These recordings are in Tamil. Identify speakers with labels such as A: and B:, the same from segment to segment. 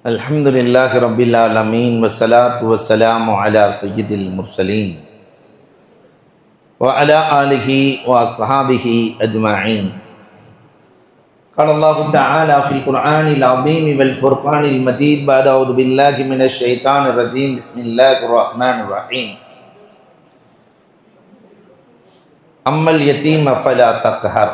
A: அல்ஹம்துலில்லாஹி ரப்பில் ஆலமீன் வஸ்ஸலாத்து வஸ்ஸலாமு அலா சய்யிதில் முர்ஸலீன் வ அலா ஆலிஹி வ அஸ்ஹாபிஹி அஜ்மஈன். قال الله تعالى في القرآن العظيم والفرقان المجيد بعد أعوذ بالله من الشيطان الرجيم بسم الله الرحمن الرحيم. أما اليتيم فلا تقهر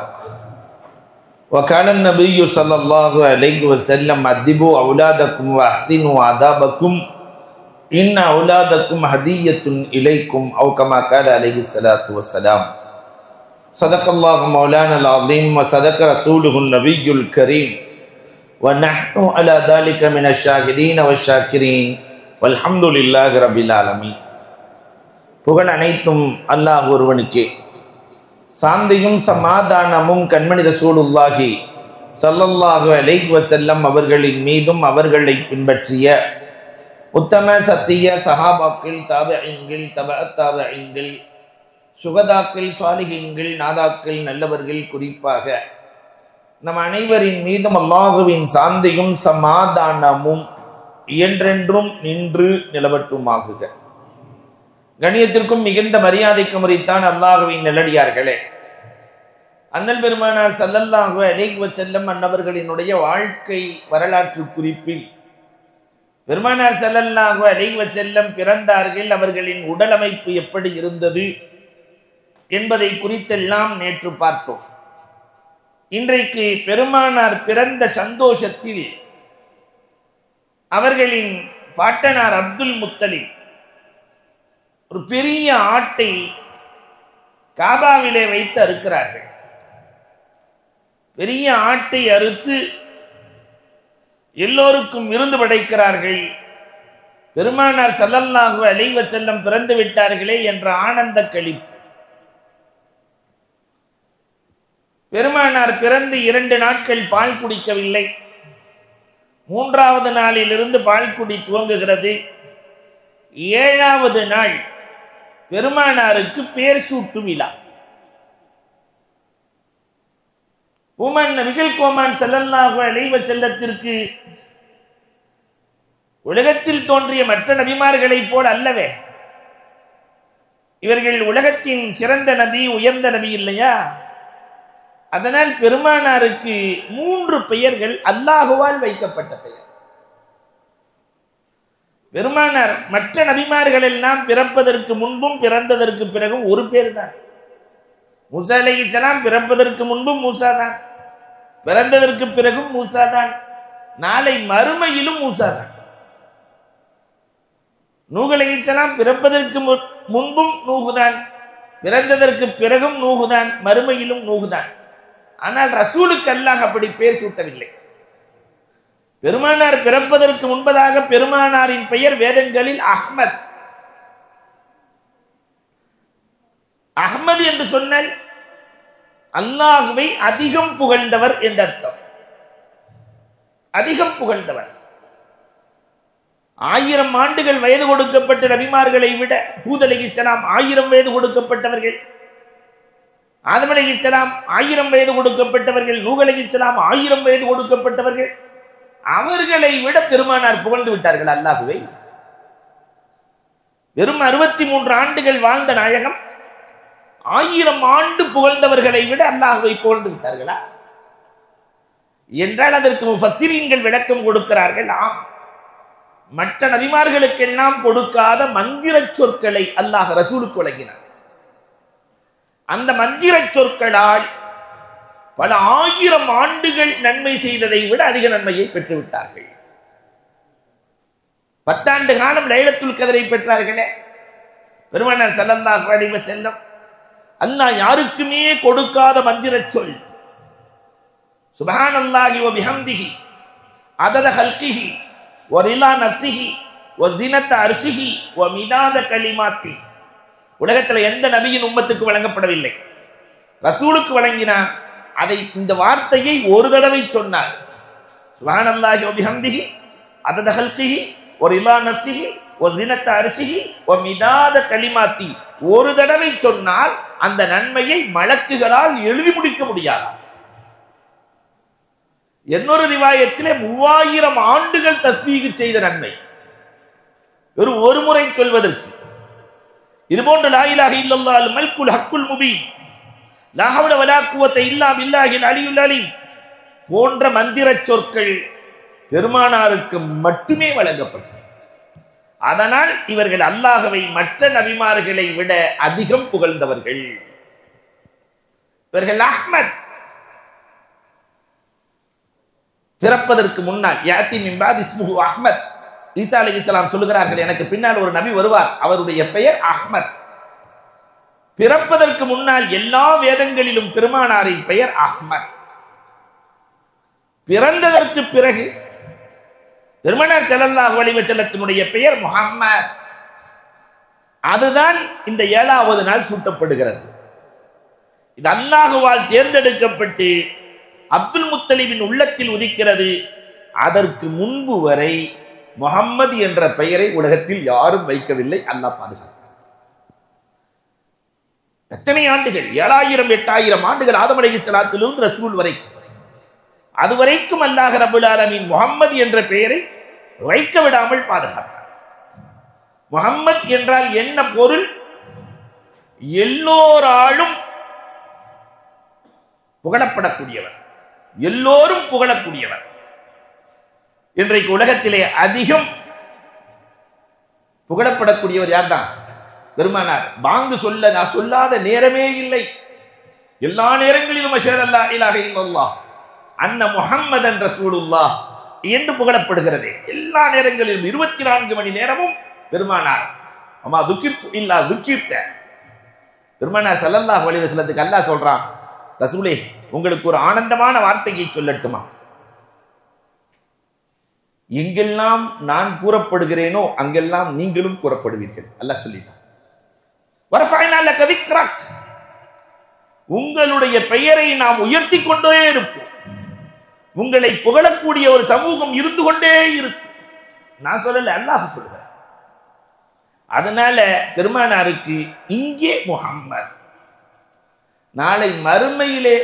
A: وكان النبي صلى الله عليه وسلم أدبوا أولادكم وأحسنوا آدابكم إن أولادكم هدية إليكم أو كما قال عليه الصلاة والسلام. صدق الله مولانا العظيم وصدق رسوله النبي الكريم ونحن على ذلك من الشاهدين والشاكرين والحمد لله رب العالمين. புகழ் அனைத்தும் அல்லாஹ் ஒருவனுக்கே. சாந்தியும் சமாதானமும் கண்மணி ரசூலுல்லாஹி ஸல்லல்லாஹு அலைஹி வஸல்லம் அவர்களின் மீதும் அவர்களை பின்பற்றிய உத்தம சத்திய சஹாபாக்கள், தாபிஈன்கள், தபஅத் தாபிஈன்கள், சுகதாக்கள், சாலிஹீன்கள், நாதாக்கள், நல்லவர்கள், குறிப்பாக நம் அனைவரின் மீதும் அல்லாஹுவின் சாந்தியும் சமாதானமும் என்றென்றும் நின்று நிலவட்டுமாகுக. கண்ணியத்திற்கும் மிகுந்த மரியாதைக்கு முறைத்தான் அல்லாஹுவின் நல்லடியார்களே, அண்ணல் பெருமானார் ஸல்லல்லாஹு அலைஹி வஸல்லம் அன்னவர்களினுடைய வாழ்க்கை வரலாற்று குறிப்பில் பெருமானார் ஸல்லல்லாஹு அலைஹி வஸல்லம் பிறந்தார்கள், அவர்களின் உடல் அமைப்பு எப்படி இருந்தது என்பதை குறித்தெல்லாம் நேற்று பார்த்தோம். இன்றைக்கு பெருமானார் பிறந்த சந்தோஷத்தில் அவர்களின் பாட்டனார் அப்துல் முத்தலிப் ஒரு பெரிய ஆட்டை காபாவிலே வைத்து அறுக்கிறார்கள். பெரிய ஆட்டை அறுத்து எல்லோருக்கும் விருந்து படைக்கிறார்கள். பெருமானார் ஸல்லல்லாஹு அலைஹி வஸல்லம் பிறந்து விட்டார்களே என்ற ஆனந்த களிப்பு. பெருமானார் பிறந்து 2 நாட்கள் பால் குடிக்கவில்லை. 3வது நாளிலிருந்து பால் குடி துவங்குகிறது. 7வது நாள் பெருமானாருக்கு பேர் சூட்டு விழா. நபிகள் கோமான் ஸல்லல்லாஹு அலைஹி வஸல்லத்திற்கு உலகத்தில் தோன்றிய மற்ற நபிமார்களைப் போல் அல்லவே. இவர்கள் உலகத்தின் சிறந்த நபி, உயர்ந்த நபி இல்லையா? அதனால் பெருமானாருக்கு 3 பெயர்கள் அல்லாஹுவால் வைக்கப்பட்ட பெயர். பெருமானார் மற்ற நபிமார்கள் எல்லாம் பிறப்பதற்கு முன்பும் பிறந்ததற்கு பிறகும் ஒரு பேர் தான். மூசா அலைஹிஸ்ஸலாம் பிறப்பதற்கு முன்பும் மூசா தான், பிறந்ததற்கு பிறகும் மூசா தான், நாளை மறுமையிலும் மூசா தான். நூஹ் அலைஹிஸ்ஸலாம் பிறப்பதற்கு முன்பும் நூஹுதான், பிறந்ததற்கு பிறகும் நூஹுதான், மறுமையிலும் நூஹுதான். ஆனால் ரசூலுக்கு அல்லாஹ் அப்படி பேர் சூட்டவில்லை. பெருமானார் பிறப்பதற்கு முன்பதாக பெருமானாரின் பெயர் வேதங்களில் அஹ்மத். அஹ்மது என்று சொன்னால் அல்லாஹுவை அதிகம் புகழ்ந்தவர் என்ற அர்த்தம். அதிகம் புகழ்ந்தவர். 1000 ஆண்டுகள் வயது கொடுக்கப்பட்ட நபிமார்களை விட ஹூத் அலைஹிஸ்ஸலாம் 1000 வயது கொடுக்கப்பட்டவர்கள், ஆதம் அலைஹிஸ்ஸலாம் 1000 வயது கொடுக்கப்பட்டவர்கள், நூஹ் அலைஹிஸ்ஸலாம் 1000 வயது கொடுக்கப்பட்டவர்கள். அவர்களை விட பெருமானார் புகழ்ந்து விட்டார்கள் அல்லாஹுவை. வெறும் 63 ஆண்டுகள் வாழ்ந்த நாயகம் 1000 ஆண்டு புகழ்ந்தவர்களை விட அல்லாஹுவை புகழ்ந்து விட்டார்களா என்றால் அதற்கு முஃபஸ்ஸிரீன்கள் விளக்கம் கொடுக்கிறார்கள். ஆம், மற்ற நபிமார்களுக்கெல்லாம் கொடுக்காத மந்திர சொற்களை அல்லாஹ் ரசூலுக்கு வழங்கினார். அந்த மந்திர சொற்களால் பல 1000 ஆண்டுகள் நன்மை செய்ததை விட அதிக நன்மையை பெற்றுவிட்டார்கள். 10 ஆண்டு காலம் லைலத்துல் கத்ரை பெற்றார்களே பெருமானார் ஸல்லல்லாஹு அலைஹி வஸல்லம். அல்லாஹ் யாருக்குமே கொடுக்காத மந்திர சொல். சுப்ஹானல்லாஹி வ பிஹம்திஹி அதத ஹல்கிஹி வ ரிலா நஃப்ஸிஹி வ ஸினத அர்ஷிஹி வ மிதாத கலிமாத்தி. உலகத்துல எந்த நபியின் உம்மத்துக்கு வழங்கப்படவில்லை. ரசூலுக்கு வழங்கினார். அதை இந்த வார்த்தையை ஒரு தடவை சொன்னார். சுப்ஹானல்லாஹி வ பிஹம்திஹி அதத ஹல்கிஹி வ ரிலா நஃப்ஸிஹி வ ஸினத அர்ஷிஹி வ மிதாத கலிமாத்தி. ஒரு தடவை சொன்னால் அந்த நன்மையை மலக்குகளால் எழுதி முடிக்க முடியாது. இன்னொரு ரிவாயத்திலே 3000 ஆண்டுகள் தஸ்பீஹ் செய்த நன்மை ஒரு முறை சொல்வதற்கு. இது போன்ற லா இலாஹ இல்லல்லாஹ் அல் மல்குல் ஹக்குல் முபீன் லா ஹவ்ல வலா குவத்த இல்லா பில்லாஹில் அலியுல் அலீம் போன்ற மந்திர சொற்கள் பெருமானாருக்கு மட்டுமே வழங்கப்பட்டது. அதனால் இவர்கள் அல்லாஹ்வை மற்ற நபிமார்களை விட அதிகம் புகழ்ந்தவர்கள். இவர்கள் அஹ்மத் பிறப்பதற்கு முன்னால் யாத்தி மின் பாதி இஸ்முஹு அஹ்மத், ஈசா அலைஹிஸ்ஸலாம் சொல்லுகிறார்கள், எனக்கு பின்னால் ஒரு நபி வருவார், அவருடைய பெயர் அஹ்மத். பிறப்பதற்கு முன்னால் எல்லா வேதங்களிலும் பெருமானாரின் பெயர் அஹ்மத். பிறந்ததற்கு பிறகு பெருமானார் ஸல்லல்லாஹு அலைஹி வஸல்லத்தினுடைய பெயர் முஹம்மத். அதுதான் இந்த 7வது நாள் சூட்டப்படுகிறது. இது அல்லாஹ்வால் தேர்ந்தெடுக்கப்பட்டு அப்துல் முத்தலிபின் உள்ளத்தில் உதிக்கிறது. அதற்கு முன்பு வரை முஹம்மது என்ற பெயரை உலகத்தில் யாரும் வைக்கவில்லை. அல்லாஹ் பாதுகாத்தார். எத்தனை ஆண்டுகள்? 7000 8000 ஆண்டுகள் ஆதம் அலைஹிஸ்ஸலாத்திலிருந்து ரசூல் வரைக்கும். அதுவரைக்கும் அல்லாஹ் ரப்பல் ஆலமீன் முஹம்மது என்ற பெயரை வைக்க விடாமல் பாதுகாத்தார். முஹம்மத் என்றால் என்ன பொருள்? எல்லோராலும் புகழப்படக்கூடியவர், எல்லோரும் புகழக்கூடியவர். இன்றைக்கு உலகத்திலே அதிகம் புகழப்படக்கூடியவர் யார்தான்? பெருமானார். பாங்கு சொல்ல நான் சொல்லாத நேரமே இல்லை. எல்லா நேரங்களிலும் அஷ்ஹது அல்லா இலாஹ இல்லல்லாஹ் அன்ன முஹம்மதன் ரசூலுல்லாஹ் என்று புகழப்படுகிறது. எல்லா நேரங்களிலும் 24 மணி நேரமும் பெருமானார். அம்மா துக்கித்து இல்லா துக்கித்த பெருமானார் ஸல்லல்லாஹு அலைஹி வஸல்லத்துக்கு அல்லாஹ் சொல்றான், ரசூலே உங்களுக்கு ஒரு ஆனந்தமான வார்த்தையை சொல்லட்டுமா? எங்கெல்லாம் நான் கூறப்படுகிறேனோ அங்கெல்லாம் நீங்களும் கூறப்படுவீர்கள். அல்லாஹ் சொல்லிட்டான். வரஃபஅனா லக திக்ரக், உங்களுடைய பெயரை நாம் உயர்த்தி கொண்டே இருப்போம். உங்களை புகழக்கூடிய ஒரு சமூகம் இருந்து கொண்டே இருக்கும். நான் சொல்லல, அல்லாஹ் சொல்லுகிறார். அதனால பெருமானாருக்கு இங்கே முஹம்மத். நாளை மறுமையிலே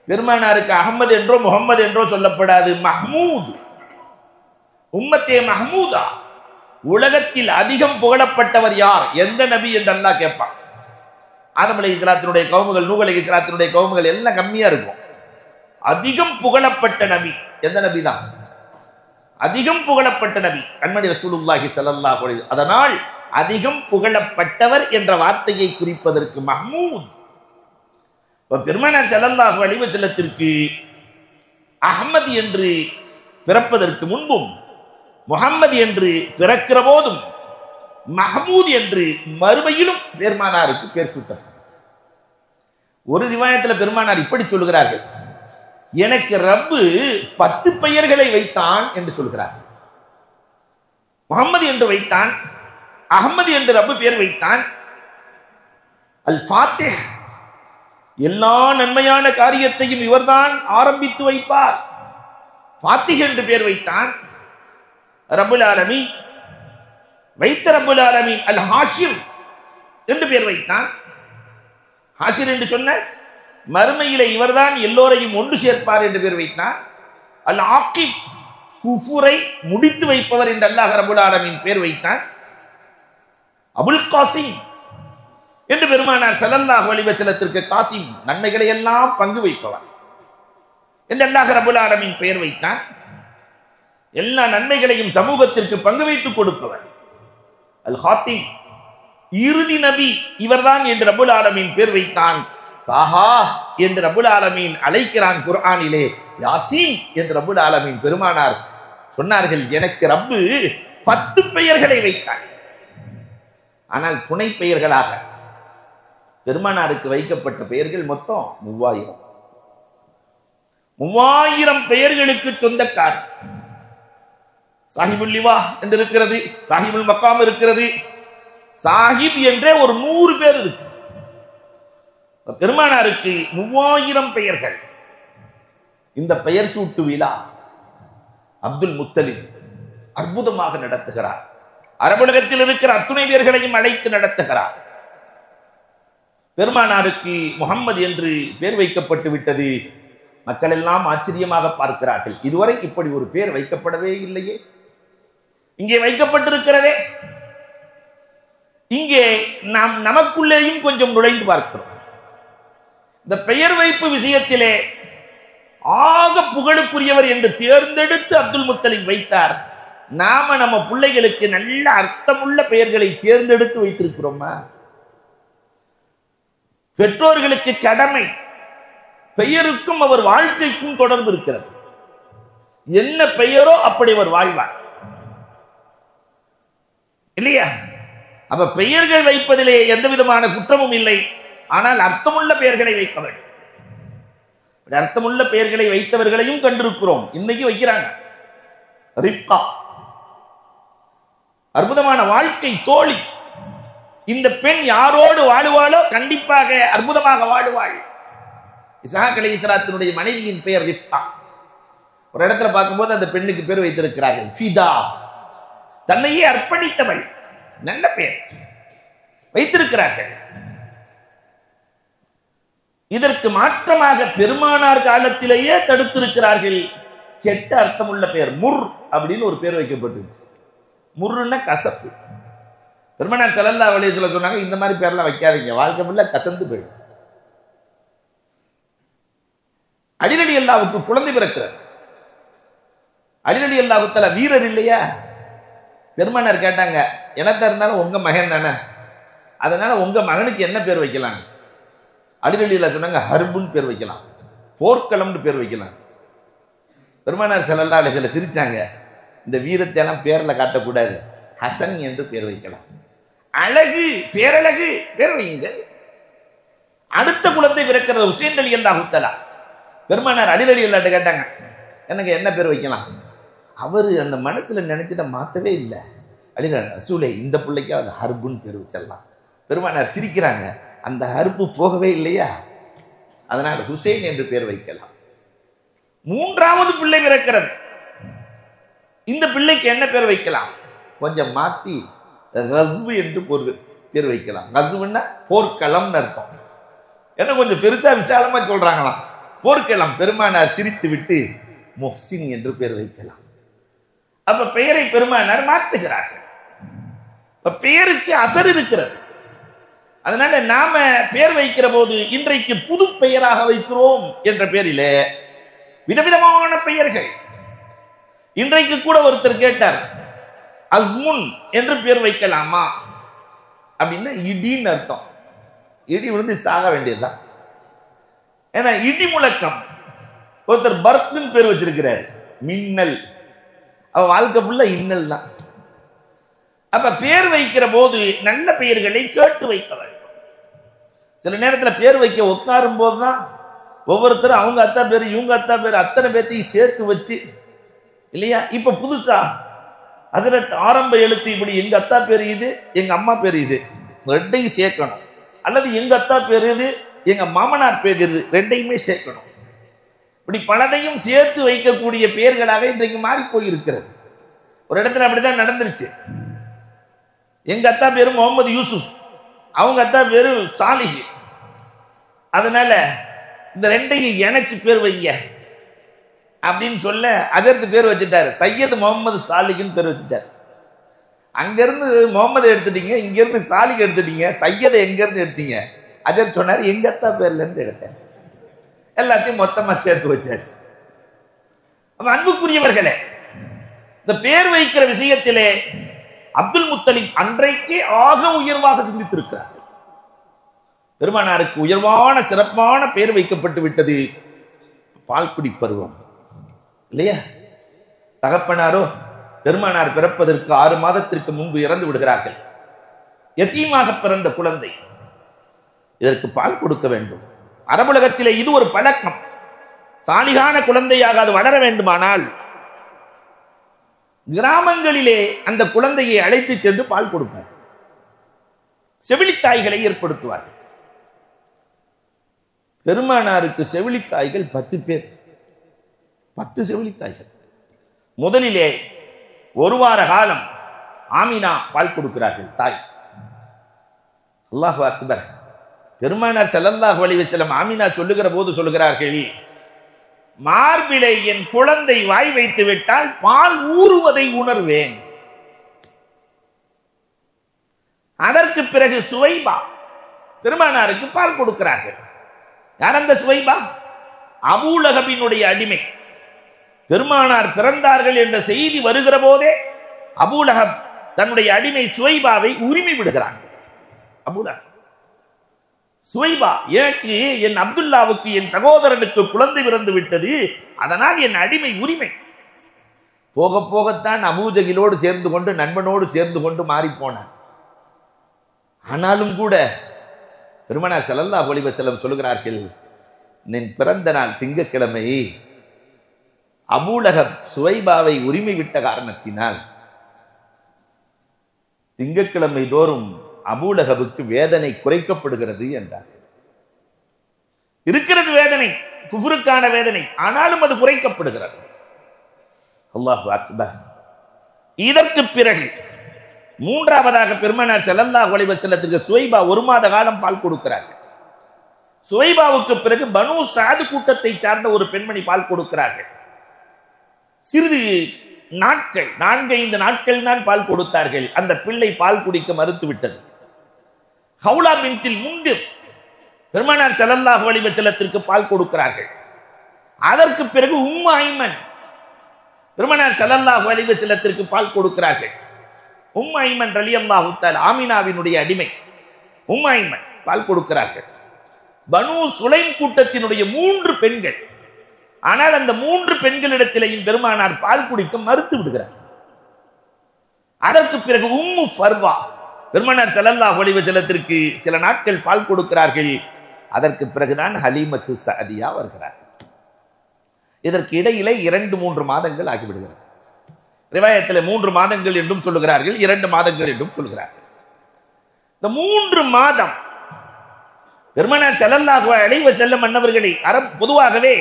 A: பெருமானாருக்கு அஹ்மது என்றோ முஹம்மது என்றோ சொல்லப்படாது, மஹ்மூத். உம்மத்தே மஹ்மூதா. உலகத்தில் அதிகம் புகழப்பட்டவர் யார், எந்த நபி என்று அல்லாஹ் கேட்பான். ஆதம் அலைஹிஸ்ஸலாத்தினுடைய கௌமுகள், நூஹ் அலைஹிஸ்ஸலாத்தினுடைய கௌமுகள் எல்லாம் கம்மியா இருக்கும். அதிகம் புகழப்பட்ட நபி எந்த நபி தான்? அதிகம் புகழப்பட்ட நபி கண்மணி ரசூலுல்லாஹி ஸல்லல்லாஹு அலைஹி. அதனால் அதிகம் புகழப்பட்டவர் என்ற வார்த்தையை குறிப்பதற்கு மஹ்மூத். பெருமானார் ஸல்லல்லாஹு அலைஹி வஸல்லத்திற்கு அஹ்மத் என்று பிறப்பதற்கு முன்பும், முஹம்மது என்று பிறக்கிற போதும், மஹ்மூத் என்று மறுமையிலும் பெருமானாருக்கு பேர் சூட்டப்பட்டது. ஒரு ரிவாயத்தில் பெருமானார் இப்படி சொல்லுகிறார்கள், எனக்கு ரப்பு 10 பெயர்களை வைத்தான் என்று சொல்கிறார். முஹம்மது என்று வைத்தான், அஹ்மது என்று ரப்பு பெயர் வைத்தான், அல் ஃபாத்திஹ், எல்லா நன்மையான காரியத்தையும் இவர்தான் ஆரம்பித்து வைப்பார், ஃபாத்திஹ் என்று பெயர் வைத்தான். ரப்புல் ஆலமீன் வைத்த ரப்புல் ஆலமீன் அல் ஹாஷிர் என்று பெயர் வைத்தான். ஹாஷிர் என்று சொன்ன மறுமையிலே இவர்தான் எல்லோரையும் ஒன்று சேர்ப்பார் என்று பெயர் வைத்தான். அல் ஆக்கிப், குஃபுரை முடித்து வைப்பவர் என்று அல்லாஹ் ரப்புல் ஆலமீன் பெயர் வைத்தான். அபுல் காசிம் என்று பெருமானார் ஸல்லல்லாஹு அலைஹி வஸல்லத்திற்கு காசிம், நன்மைகளை எல்லாம் பங்கு வைப்பவர் என்று அல்லாஹ் ரப்புல் ஆலமீன் பெயர் வைத்தான். எல்லா நன்மைகளையும் சமூகத்திற்கு பங்கு வைத்துக் கொடுப்பவர். அல் ஹாத்திம், இறுதி நபி இவர்தான் என்று ரப்புல் ஆலமீன் பெயர் வைத்தான். தாஹா என்று ரப்புல் ஆலமீன் அழைக்கிறான் குர்ஆனிலே. யாசீன் என்று ரப்புல் ஆலமீன் பெருமானார் சொன்னார்கள், எனக்கு ரப்பு 10 பெயர்களை வைத்தான். ஆனால் துணை பெயர்களாக பெருமானாருக்கு வைக்கப்பட்ட பெயர்கள் மொத்தம் 3000 பெயர்களுக்கு சொந்தக்கார். சாஹிபுல் லிவா என்று இருக்கிறது, சாஹிபுல் மக்காம் இருக்கிறது, சாஹிப் என்றே ஒரு 100 பேர் இருக்கு. பெருமானாருக்கு 3000 பெயர்கள். இந்த பெயர் சூட்டு விழா அப்துல் முத்தலிப் அற்புதமாக நடத்துகிறார். அரபுலகத்தில் இருக்கிற அத்துணை பேர்களையும் அழைத்து நடத்துகிறார். பெருமானாருக்கு முஹம்மது என்று பெயர் வைக்கப்பட்டு விட்டது. மக்கள் எல்லாம் ஆச்சரியமாக பார்க்கிறார்கள். இதுவரை இப்படி ஒரு பேர் வைக்கப்படவே இல்லையே, இங்கே வைக்கப்பட்டிருக்கிறதே. இங்கே நாம் நமக்குள்ளேயும் கொஞ்சம் நுழைந்து பார்க்கிறோம். இந்த பெயர் வைப்பு விஷயத்திலே ஆக புகழுக்குரியவர் என்று தேர்ந்தெடுத்து அப்துல் முத்தலிப் வைத்தார். நாம நம்ம பிள்ளைகளுக்கு நல்ல அர்த்தமுள்ள பெயர்களை தேர்ந்தெடுத்து வைத்திருக்கிறோமா? பெற்றோர்களுக்கு கடமை. பெயருக்கும் அவர் வாழ்க்கைக்கும் தொடர்பு இருக்கிறது. என்ன பெயரோ அப்படி அவர் வாழ்வார் இல்லையா? அப்ப பெயர்கள் வைப்பதிலே எந்த விதமான குற்றமும் இல்லை. ஆனால் அர்த்தமுள்ள பெயர்களை வைக்க வேண்டும். அர்த்தமுள்ள பெயர்களை வைத்தவர்களையும் கண்டிருக்கிறோம். இன்னைக்கு வைக்கிறாங்க. ரிப்கா, அற்புதமான வாழ்க்கை தோழி. இந்த பெண் யாரோடு வாழுவாளோ கண்டிப்பாக அற்புதமாக வாழுவாள். இஸ்ஹாக் அலைஹிஸ்ஸலாத்தினுடைய மனைவியின் பெயர் ரிப்கா. ஒரு இடத்துல பார்க்கும்போது அந்த பெண்ணுக்கு பேர் வைத்திருக்கிறார்கள் ஃபிதா, தன்னையே அர்ப்பணித்தவள். நல்ல பெயர் வைத்திருக்கிறார்கள். இதற்கு மாற்றமாக பெருமானார் காலத்திலேயே தடுத்திருக்கிறார்கள். கெட்ட அர்த்தமுள்ள பெயர் முர் அப்படின்னு ஒரு பேர் வைக்கப்பட்டிருச்சு. முர்னா கசப்பு. பெருமானார் ஸல்லல்லாஹு அலைஹி வஸல்லம் சொன்னாங்க, இந்த மாதிரி பேர்லாம் வைக்காதீங்க, வாழ்க்கை ஃபுல்லா கசந்து போயிடும். அலி ரலியல்லாஹுவுக்கு குழந்தை பிறக்கிறார். அலி ரலியல்லாஹு தஆலா வீரர் இல்லையா? பெருமானார் கேட்டாங்க, என்னத்தா இருந்தாலும் உங்க மகன் தானே, அதனால உங்க மகனுக்கு என்ன பேர் வைக்கலாம்? அலி ரலியல்லாஹு சொன்னாங்க, ஹர்புன்னு பேர் வைக்கலாம், போர்க்களம்னு பேர் வைக்கலாம். பெருமானார் ஸல்லல்லாஹு அலைஹி வஸல்லம் சிரிச்சாங்க, இந்த வீரத்தை எல்லாம் பேர்ல காட்டக்கூடாது, ஹசன் என்று பேர் வைக்கலாம். அழகு, பேரழகு, பேர் வையுங்கள். அடுத்த குழந்தை பிறக்கிறது ஹுசைன் ரலியல்லாஹு தஆலா. பெருமானார் அலி ரலியல்லாஹு கேட்டாங்க, எனக்கு என்ன பேர் வைக்கலாம்? அவரு அந்த மனசுல நினைச்சதை மாத்தவே இல்லை. அலி ரசூலே, இந்த பிள்ளைக்கு அது ஹர்புன்னு பேர் வச்சிடலாம். பெருமானார் சிரிக்கிறாங்க, அந்த ஹர்பு போகவே இல்லையா, அதனால் ஹுசைன் என்று பேர் வைக்கலாம். மூன்றாவது பிள்ளை பிறக்கிறது. இந்த பிள்ளைக்கு என்ன பேர் வைக்கலாம்? கொஞ்சம் மாத்தி ரஸ்வு என்று பேர் வைக்கலாம். ரஸ்வுன்னா போர்க்களம்னு அர்த்தம். என்ன கொஞ்சம் பெருசா விசாலமா சொல்றாங்களாம், போர்க்களம். பெருமானார் சிரித்து விட்டு முஹ்சின் என்று பேர் வைக்கலாம். அப்ப பெயரை பெருமானார் மாற்றுகிறார்கள். பெயருக்கு அசர் இருக்கிறது. அதனால நாம பெயர் வைக்கிற போது இன்றைக்கு புது பெயராக வைக்கிறோம் என்ற பெயரிலே விதவிதமான பெயர்கள். இன்றைக்கு கூட ஒருத்தர் கேட்டார், அஸ்முன் என்று பேர் வைக்கலாமா அப்படின்னா இடின்னு அர்த்தம். இடி விழுந்து சாக வேண்டியதுதான். ஏன்னா இடி முழக்கம். ஒருத்தர் பர்க்னு பேர் வச்சிருக்கிறார், மின்னல். அவ வாழ்க்கை ஃபுல்லா இன்னல் தான். அப்ப பேர் வைக்கிற போது நல்ல பெயர்களை கேட்டு வைக்க வேண்டும். சில நேரத்தில் பேர் வைக்க உட்காரும் போதுதான் ஒவ்வொருத்தரும் அவங்க அத்தா பேரு இவங்க அத்தா பேரு அத்தனை பேர்த்தையும் சேர்த்து வச்சு இல்லையா. இப்ப புதுசா ஹஜ்ரத் ஆரம்ப எழுத்து இப்படி எங்க அத்தா பேரு இது, எங்க அம்மா பேரு இது, ரெண்டையும் சேர்க்கணும். அல்லது எங்க அத்தா பேரு இது, எங்க மாமனார் பேர் இது, ரெண்டையுமே சேர்க்கணும். இப்படி பலதையும் சேர்த்து வைக்கக்கூடிய பெயர்களாக இன்றைக்கு மாறி போயிருக்கிறது. ஒரு இடத்துல அப்படிதான் நடந்துருச்சு. எங்க அத்தா பேரு முகமது யூசுப், அவங்க அத்தா பேரு சாலிஹ். அதனால இந்த ரெண்டையும் இணைச்சு பேர் வைங்க அப்படின்னு சொல்ல அதற்கு பேர் வச்சுட்டாரு, சையது முகமது சாலிஹ்னு பேர் வச்சுட்டாரு. அங்கிருந்து முகமது எடுத்துட்டீங்க, இங்க இருந்து சாலிஹ் எடுத்துட்டீங்க, சையதை எங்க இருந்து எடுத்தீங்க? அதர் சொன்னாரு, எங்க அத்தா பேர்ல இருந்து எடுத்தேன். எல்லாத்தையும் மொத்தமா சேர்த்து வச்சாச்சு. அன்புக்குரியவர்களே, இந்த பேர் வைக்கிற விஷயத்திலே அப்துல் முத்தலிப் அன்றைக்கே ஆக உயர்வாக சிந்தித்திருக்கிறார். பெருமானாருக்கு உயர்வான சிறப்பான பெயர் வைக்கப்பட்டு விட்டது. பால்குடி பருவம் இல்லையா? தகப்பனாரோ பெருமானார் பிறப்பதற்கு 6 மாதத்திற்கு முன்பு இறந்து விடுகிறார்கள். யத்தீமாக பிறந்த குழந்தை, இதற்கு பால் கொடுக்க வேண்டும். அரபுலகத்திலே இது ஒரு பழக்கம். சாலிகான குழந்தையாக அது வளர வேண்டுமானால் கிராமங்களிலே அந்த குழந்தையை அழைத்து சென்று பால் கொடுப்பார். செவிலித்தாய்களை ஏற்படுத்துவார். பெருமானாருக்கு செவிலித்தாய்கள் 10 பேர், 10 செவிலித்தாய்கள். முதலிலே 1 வார காலம் ஆமினா பால் கொடுக்கிறார்கள் தாய். அல்லாஹு அக்பர். பெருமானார் ஸல்லல்லாஹு அலைஹி வஸல்லம் ஆமினா சொல்லுகிற போது சொல்லுகிறார்கள், மார்பிலை என் குழந்தை வாய் வைத்து விட்டால் பால் ஊறுவதை உணர்வேன். அதற்கு பிறகு சுவைபா பெருமானாருக்கு பால் கொடுக்கிறார்கள். யார் அந்த சுவைபா? அபூலகபினுடைய அடிமை. பெருமானார் பிறந்தார்கள் என்ற செய்தி வருகிற போதே அபூலகப் தன்னுடைய அடிமை சுவைபாவை உரிமை விடுகிறாங்க. அபூலகப், சுவைபா, எனக்கு என் அப்துல்லாவுக்கு என் சகோதரனுக்கு குழந்தை பிறந்து விட்டது, அதனால் என் அடிமை உரிமை. போக போகத்தான் அபூஜகிலோடு சேர்ந்து கொண்டு நண்பனோடு சேர்ந்து கொண்டு மாறி போனான். ஆனாலும் கூட பெருமானார் ஸல்லல்லாஹு அலைஹி வஸல்லம் சொல்கிறார்கள், நின் பிறந்த நாள் திங்கட்கிழமை அபூலகப் சுவைபாவை உரிமை விட்ட காரணத்தினால் திங்கட்கிழமை தோறும் அபூலகபுக்கு வேதனை குறைக்கப்படுகிறது என்றார். இருக்கிறது வேதனை, குஃப்ருக்கான வேதனை, ஆனாலும் அது குறைக்கப்படுகிறது. அல்லாஹு அக்பர். இதற்கு பிறகு மூன்றாவதாக பெருமானார் ஸல்லல்லாஹு அலைஹி வஸல்லத்துக்கு சுவைபா 1 மாத காலம் பால் கொடுக்கிறார்கள். சுவைபாவுக்கு பிறகு பனூ சாது கூட்டத்தை சார்ந்த ஒரு பெண்மணி பால் கொடுக்கிறார்கள். சிறிது நாட்கள், 4-5 நாட்கள் தான் பால் கொடுத்தார்கள். அந்த பிள்ளை பால் குடிக்க மறுத்து விட்டது. ஹவுலா பின்த்தில் முன்பு பெருமானார் ஸல்லல்லாஹு அலைஹி வஸல்லத்திற்கு பால் கொடுக்கிறார்கள். அதற்கு பிறகு உம்மு ஐமன் பெருமானார் ஸல்லல்லாஹு அலைஹி வஸல்லத்திற்கு பால் கொடுக்கிறார்கள். உம்மு ஐமன் ரலியல்லாஹு தஆலா ஆமினாவினுடைய அடிமை உம்மு ஐமன் பால் கொடுக்கிறார்கள். பனூ சுலைம் கூட்டத்தினுடைய 3 பெண்கள். ஆனால் அந்த 3 பெண்களிடத்திலேயும் பெருமானார் பால் குடிக்க மறுத்து விடுகிறார். அதற்கு பிறகு உம்மு ஃபர்வா பெருமானார் ஸல்லல்லாஹு அலைஹி வஸல்லத்திற்கு சில நாட்கள் பால் கொடுக்கிறார்கள். அதற்கு பிறகுதான் ஹலீமத்து சஅதியா வருகிறார். இதற்கு இடையிலே 2-3 மாதங்கள் ஆகிவிடுகிறது. ரிவாயத்தில் 3 மாதங்கள் என்றும் சொல்லுகிறார்கள், 2 மாதங்கள் என்றும் சொல்லுகிறார்கள். இந்த 3 மாதம் பெருமானார் ஸல்லல்லாஹு அலைஹி வஸல்லம் அன்னவர்களை பொதுவாகவே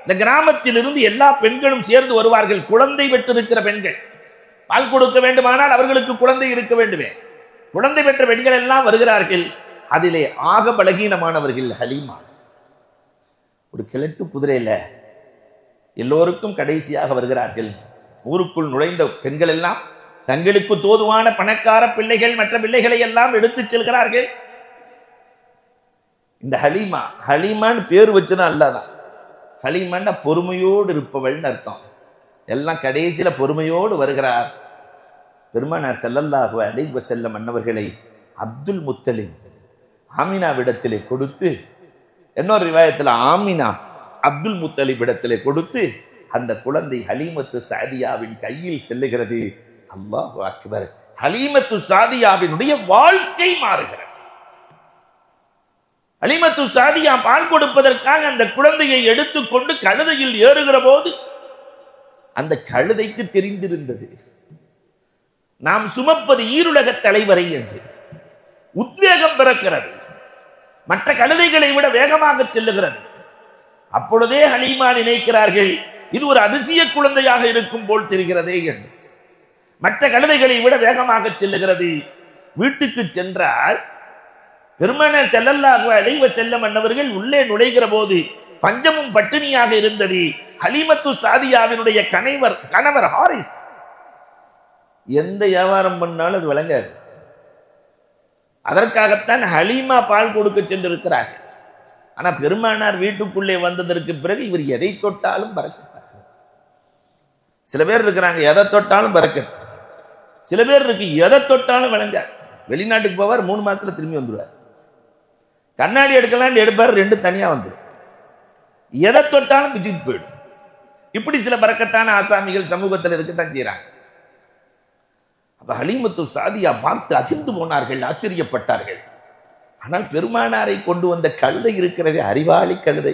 A: இந்த கிராமத்தில் இருந்து எல்லா பெண்களும் சேர்ந்து வருவார்கள். குழந்தை பெற்றிருக்கிற பெண்கள் பால் கொடுக்க வேண்டுமானால் அவர்களுக்கு குழந்தை இருக்க வேண்டுமே. குழந்தை பெற்ற பெண்கள் எல்லாம் வருகிறார்கள். அதிலே ஆக பலகீனமானவர்கள் ஹலீமா. ஒரு கிழட்டு குதிரையில எல்லோருக்கும் கடைசியாக வருகிறார்கள். ஊருக்குள் நுழைந்த பெண்கள் எல்லாம் தங்களுக்கு தோதுவான பணக்கார பிள்ளைகள் மற்ற பிள்ளைகளை எல்லாம் எடுத்துச் செல்கிறார்கள். இந்த ஹலீமா, ஹலீமான்னு பேர் வச்சுதான் அல்லாதான். ஹலீமான்னா பொறுமையோடு இருப்பவள்னு அர்த்தம். எல்லாம் கடைசியில பொறுமையோடு வருகிறார். பெருமானார் ஸல்லல்லாஹு அலைஹி வஸல்லம் அன்னவர்களை அப்துல் முத்தலிப் ஆமினாவிடத்திலே கொடுத்து, இன்னொரு ரிவாயத்தில் ஆமினா அப்துல் முத்தலிப் இடத்திலே கொடுத்து அந்த குழந்தை ஹலீமத்து சாதியாவின் கையில் செல்லுகிறது. அல்லாஹு அக்பர். ஹலீமத்து சாதியாவினுடைய வாழ்க்கை மாறுகிறது. ஹலீமத்து சாதியா பால் கொடுப்பதற்காக அந்த குழந்தையை எடுத்துக்கொண்டு கழுதையில் ஏறுகிற போது அந்த கழுதைக்கு தெரிந்திருந்தது நாம் சுமப்பது ஈருலக தலைவரை என்று. உத்வேகம் பிறக்கிறது. மற்ற கழுதைகளை விட வேகமாக செல்லுகிறது. அப்பொழுதே ஹலீமா நினைக்கிறார்கள், இது ஒரு அதிசய குழந்தையாக இருக்கும் போல் தெரிகிறதே என்று. மற்ற கழுதைகளை விட வேகமாக செல்லுகிறது. வீட்டுக்கு சென்றால் பெருமானார் ஸல்லல்லாஹு அலைஹி வஸல்லம் அன்னவர்கள் உள்ளே நுழைகிற போது பஞ்சமும் பட்டினியாக இருந்தது. ஹலீமத்து சாதியாவினுடைய கணவர் ஹாரிஸ் எந்த வியாபாரம் பண்ணாலும் அது விளங்காது. அதற்காகத்தான் ஹலீமா பால் கொடுக்க சென்றிருக்கிறார். ஆனா பெருமானார் வீட்டுக்குள்ளே வந்ததற்கு பிறகு இவர் எதை தொட்டாலும் பறக்கத்தார். சில பேர் இருக்கிறாங்க எதை தொட்டாலும் பறக்கத்து. சில பேர் இருக்கு எதை தொட்டாலும் விளங்காது. வெளிநாட்டுக்கு போவார், 3 மாசத்துல திரும்பி வந்துடுவார். கண்ணாடி எடுக்கலாம் எடுப்பார், 2 தனியா வந்துடும். எதை தொட்டாலும் பிச்சுட்டு போயிடும். இப்படி சில பறக்கத்தான ஆசாமிகள் சமூகத்தில் இருக்கத்தான் செய்யறாங்க. அப்ப ஹலீமத்து சாதியா பார்த்து அதிர்ந்து போனார்கள், ஆச்சரியப்பட்டார்கள். ஆனால் பெருமானாரை கொண்டு வந்த கழுதை இருக்கிறதே அறிவாளி கழுதை.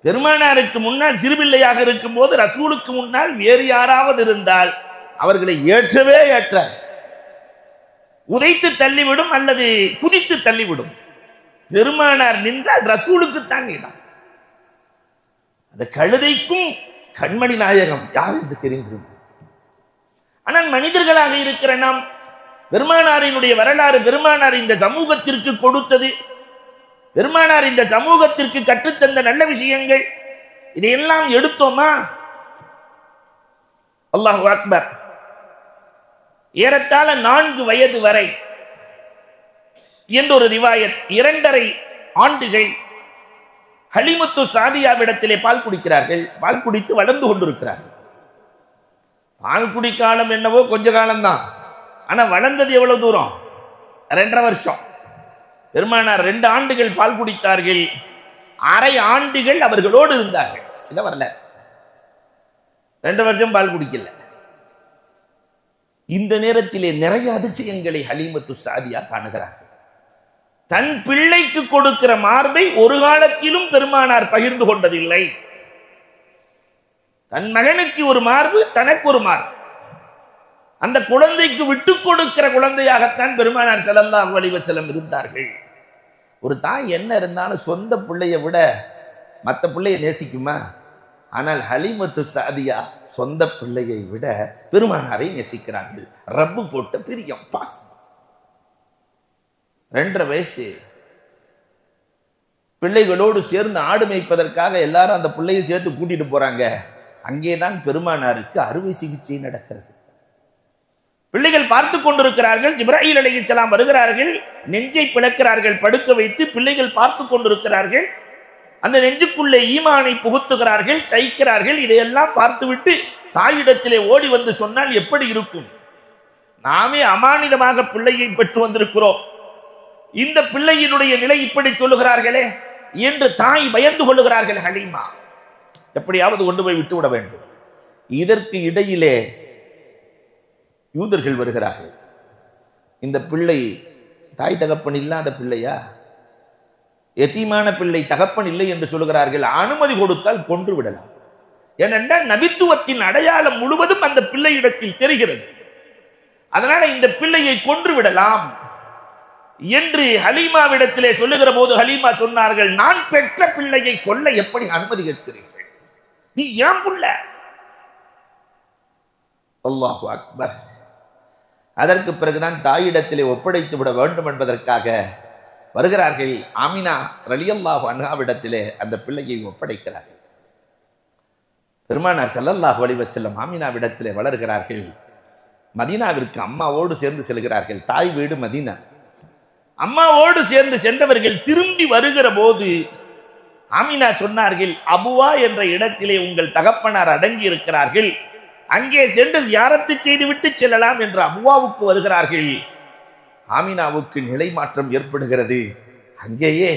A: பெருமானாருக்கு முன்னால் சிறுபிள்ளையாக இருக்கும் போது ரசூலுக்கு முன்னால் வேறு யாராவது இருந்தால் அவர்களை ஏற்றவே ஏற்றார். உதைத்து தள்ளிவிடும் அல்லது குதித்து தள்ளிவிடும். பெருமானார் நின்றால் ரசூலுக்குத்தான் இடம். அந்த கழுதைக்கும் கண்மணி நாயகம் யார் என்று தெரிந்திருந்தது. ஆனால் மனிதர்களாக இருக்கிற நாம் பெருமானாரினுடைய வரலாறு, பெருமானார் இந்த சமூகத்திற்கு கொடுத்தது, பெருமானார் இந்த சமூகத்திற்கு கற்றுத்தந்த நல்ல விஷயங்கள், இதையெல்லாம் எடுத்தோமா? அல்லாஹு அக்பர். ஏறத்தாழ 4 வயது வரை என்றொரு ரிவாயத், 2.5 ஆண்டுகள் ஹலிமத்து சாதியாவிடத்திலே பால் குடிக்கிறார்கள். பால் குடித்து வளர்ந்து கொண்டிருக்கிறார்கள். பால் குடி காலம் என்னவோ கொஞ்ச காலம்தான், ஆனா வளர்ந்தது எவ்வளவு தூரம்? 2.5 வருஷம். பெருமானார் 2 ஆண்டுகள் பால் குடித்தார்கள். 1/2 ஆண்டுகள் அவர்களோடு இருந்தார்கள். இத வரல, 2 வருஷம் பால் குடிக்கல. இந்த நேரத்திலே நிறைய அதிசயங்களை ஹலீமத்து சாதியா காணுகிறார்கள். தன் பிள்ளைக்கு கொடுக்கிற மார்பை ஒரு காலத்திலும் பெருமானார் பகிர்ந்து கொண்டதில்லை. தன் மகனுக்கு ஒரு மார்பு, தனக்கு ஒரு மார்பு. அந்த குழந்தைக்கு விட்டுக் கொடுக்கிற குழந்தையாகத்தான் பெருமானார் ஸல்லல்லாஹு அலைஹி வஸல்லம் இருந்தார்கள். ஒரு தாய் என்ன இருந்தாலும் சொந்த பிள்ளையை விட மற்ற பிள்ளையை நேசிக்குமா? ஆனால் ஹலீமத்து சாதியா சொந்த பிள்ளையை விட பெருமானாரை நேசிக்கிறார்கள். ரப்பு போட்ட பிரியம், பாசம். 2.5 வயசு பிள்ளைகளோடு சேர்ந்து ஆடு மேய்ப்பதற்காக எல்லாரும் அந்த பிள்ளையை சேர்த்து கூட்டிட்டு போறாங்க. அங்கேதான் பெருமானாருக்கு அறுவை சிகிச்சை நடக்கிறது. பிள்ளைகள் பார்த்து கொண்டிருக்கிறார்கள். ஜிப்ராயில் அலைஹிஸ்ஸலாம் வருகிறார்கள், நெஞ்சை பிளக்கிறார்கள், படுக்க வைத்து பிள்ளைகள் பார்த்து கொண்டிருக்கிறார்கள். அந்த நெஞ்சுக்குள்ளே ஈமானை புகுத்துகிறார்கள், தைக்கிறார்கள். இதையெல்லாம் பார்த்துவிட்டு தாயிடத்திலே ஓடி வந்து சொன்னால் எப்படி இருக்கும்? நாமே அமானிதமாக பிள்ளையை பெற்று வந்திருக்கிறோம், இந்த பிள்ளையினுடைய நிலை இப்படி சொல்லுகிறார்களே என்று தாய் பயந்து கொள்ளுகிறார்கள். ஹலீமா எப்படியாவது கொண்டு போய் விட்டு விட வேண்டும். இதற்கு இடையிலே யூதர்கள் வருகிறார்கள். இந்த பிள்ளை தாய் தகப்பன் இல்லாத பிள்ளையா, எத்தீமான பிள்ளை, தகப்பன் இல்லை என்று சொல்லுகிறார்கள். அனுமதி கொடுத்தால் கொன்று விடலாம். ஏனென்றால் நபித்துவத்தின் அடையாளம் முழுவதும் அந்த பிள்ளையிடத்தில் தெரிகிறது. அதனால இந்த பிள்ளையை கொன்று விடலாம் என்று ஹலீமாவிடத்திலே சொல்லுகிற போது ஹலீமா சொன்னார்கள், நான் பெற்ற பிள்ளையை கொல்ல எப்படி அனுமதி கேட்கிறீர்கள்? நீ ஏன் புள்ள? அல்லாஹு அக்பர். அதற்கு பிறகுதான் தாயிடத்திலே ஒப்படைத்து விட வேண்டும் என்பதற்காக வருகிறார்கள். ஆமினா ரலியல்லாஹு அன்ஹாவிடத்திலே அந்த பிள்ளையை ஒப்படைக்கிறார்கள். பெருமானார் ஸல்லல்லாஹு அலைஹி வஸல்லம் ஆமினாவிடத்திலே வளர்கிறார்கள். மதீனாவிற்கு அம்மாவோடு சேர்ந்து செல்கிறார்கள். தாய் வீடு மதீனா. அம்மாவோடு சேர்ந்து சென்றவர்கள் திரும்பி வருகிற போது ஆமினா சொன்னார்கள், அபுவா என்ற இடத்திலே உங்கள் தகப்பனார் அடங்கி இருக்கிறார்கள், அங்கே சென்று ஜியாரத்து செய்துவிட்டு செல்லலாம் என்று அபுவாவுக்கு வருகிறார்கள். ஆமினாவுக்கு நிலை மாற்றம் ஏற்படுகிறது. அங்கேயே